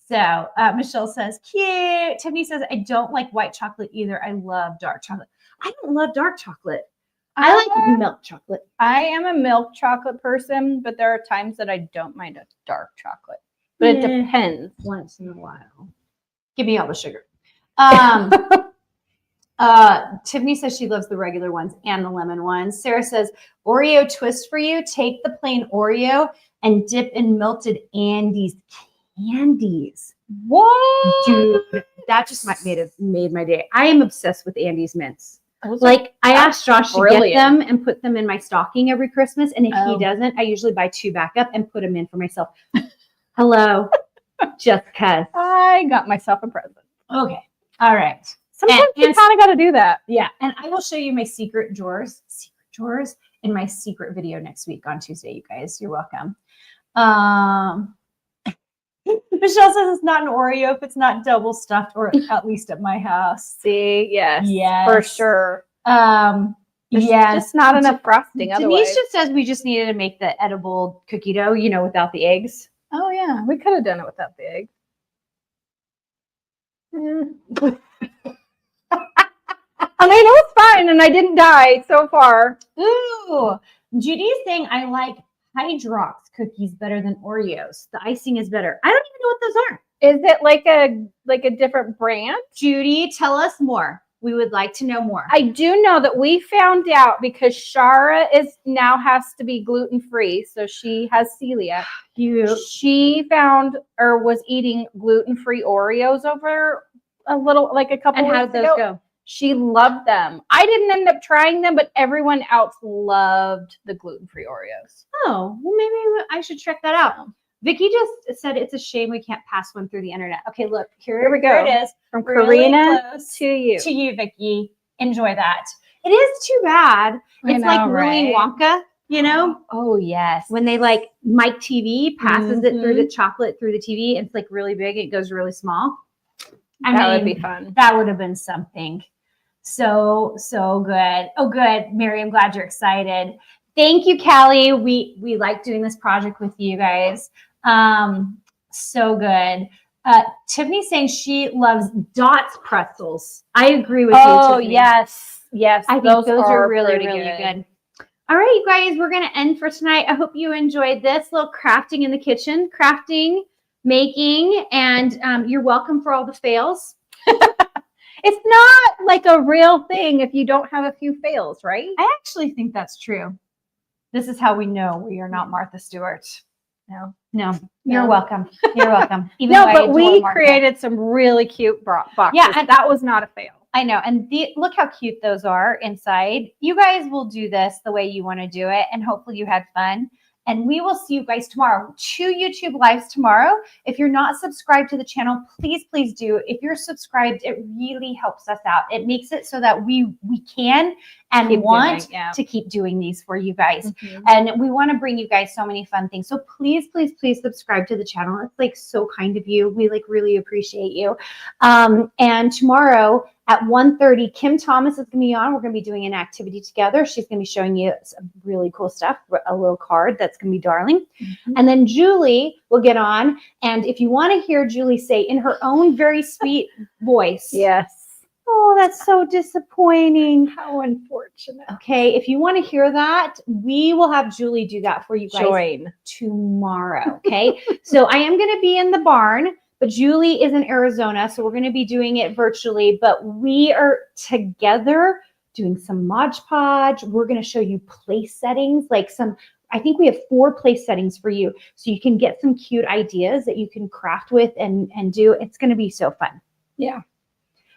So Michelle says, cute. Tiffany says, I don't like white chocolate either. I love dark chocolate. I don't love dark chocolate. I like milk chocolate. I am a milk chocolate person, but there are times that I don't mind a dark chocolate. But it depends. Once in a while. Give me all the sugar. Tiffany says she loves the regular ones and the lemon ones. Sarah says, Oreo twist for you. Take the plain Oreo and dip in melted Andes candies. What? Dude, that just made my day. I am obsessed with Andes mints. Those Like I that's asked Josh to brilliant. get them and put them in my stocking every Christmas. And if Oh. he doesn't, I usually buy 2 back up and put them in for myself. Hello. Just cuz. I got myself a present. Okay. All right. Sometimes you and- kind of got to do that. Yeah. And I will show you my secret drawers in my secret video next week on Tuesday, you guys. You're welcome. Michelle says it's not an Oreo if it's not double stuffed, or at least at my house. See, yes, Yes. for sure. There's Yes. just not enough frosting. Denise Otherwise, just says we just needed to make the edible cookie dough, without the eggs. oh yeah, we could have done it without the egg. I mean, it was fine, and I didn't die so far. Ooh, Judy's saying I like Hydrox cookies better than Oreos. The icing is better. I don't even know what those are. Is it like a different brand? Judy, tell us more. We would like to know more. I do know that we found out because Shara now has to be gluten-free, so she has celiac. She found or was eating gluten-free Oreos over a couple And how weeks did ago. those go? She loved them. I didn't end up trying them, but everyone else loved the gluten-free Oreos. Oh, well, maybe I should check that out. Vicky just said it's a shame we can't pass one through the internet. Okay, look, here we go. Here it is. From Really Carina close to you. To you, Vicky. Enjoy that. It is too bad. It's like Willy Wonka, Oh, yes. when they Mike TV passes it through Mhm. the chocolate through the TV. It's like really big. It goes really small. That would be fun. That would have been something. So good. Oh, good. Mary, I'm glad you're excited. Thank you, Callie. We like doing this project with you guys. So good. Tiffany's saying she loves Dots pretzels. I agree with you, Tiffany. yes. I think those are really, pretty really good. All right, you guys, we're going to end for tonight. I hope you enjoyed this little crafting in the kitchen, crafting, making, and you're welcome for all the fails. It's not like a real thing if you don't have a few fails, right? I actually think that's true. This is how we know we are not Martha Stewart. No. You're welcome. You're welcome. Even No, though I but adore we Martha. created some really cute boxes. Yeah, and that was not a fail. I know. And look how cute those are inside. You guys will do this the way you want to do it. And hopefully you had fun. And we will see you guys tomorrow. 2 YouTube lives tomorrow. If you're not subscribed to the channel, please do. If you're subscribed, it really helps us out. It makes it so that we can and want to keep doing these for you guys. Mhm. And we want to bring you guys so many fun things. So please subscribe to the channel. It's so kind of you. We really appreciate you. And tomorrow at 1:30, Kim Thomas is going to be on. We're going to be doing an activity together. She's going to be showing you some really cool stuff, a little card that's going to be darling. Mhm. And then Julie will get on. And if you want to hear Julie say in her own very sweet voice, Yes. "Oh, that's so disappointing." How unfortunate. Okay, if you want to hear that, we will have Julie do that for you guys Join. tomorrow. Okay, so I am going to be in the barn, but Julie is in Arizona, so we're going to be doing it virtually. But we are together doing some Mod Podge. We're going to show you place settings, I think we have 4 place settings for you, so you can get some cute ideas that you can craft with and do. It's going to be so fun. Yeah.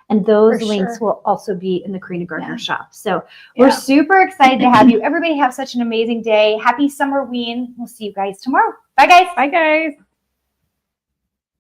And those For links sure. will also be in the Carina Gardner Yeah. shop. So we're Yeah. super excited to have you. Everybody have such an amazing day. Happy Summerween. We'll see you guys tomorrow. Bye, guys. Bye, guys.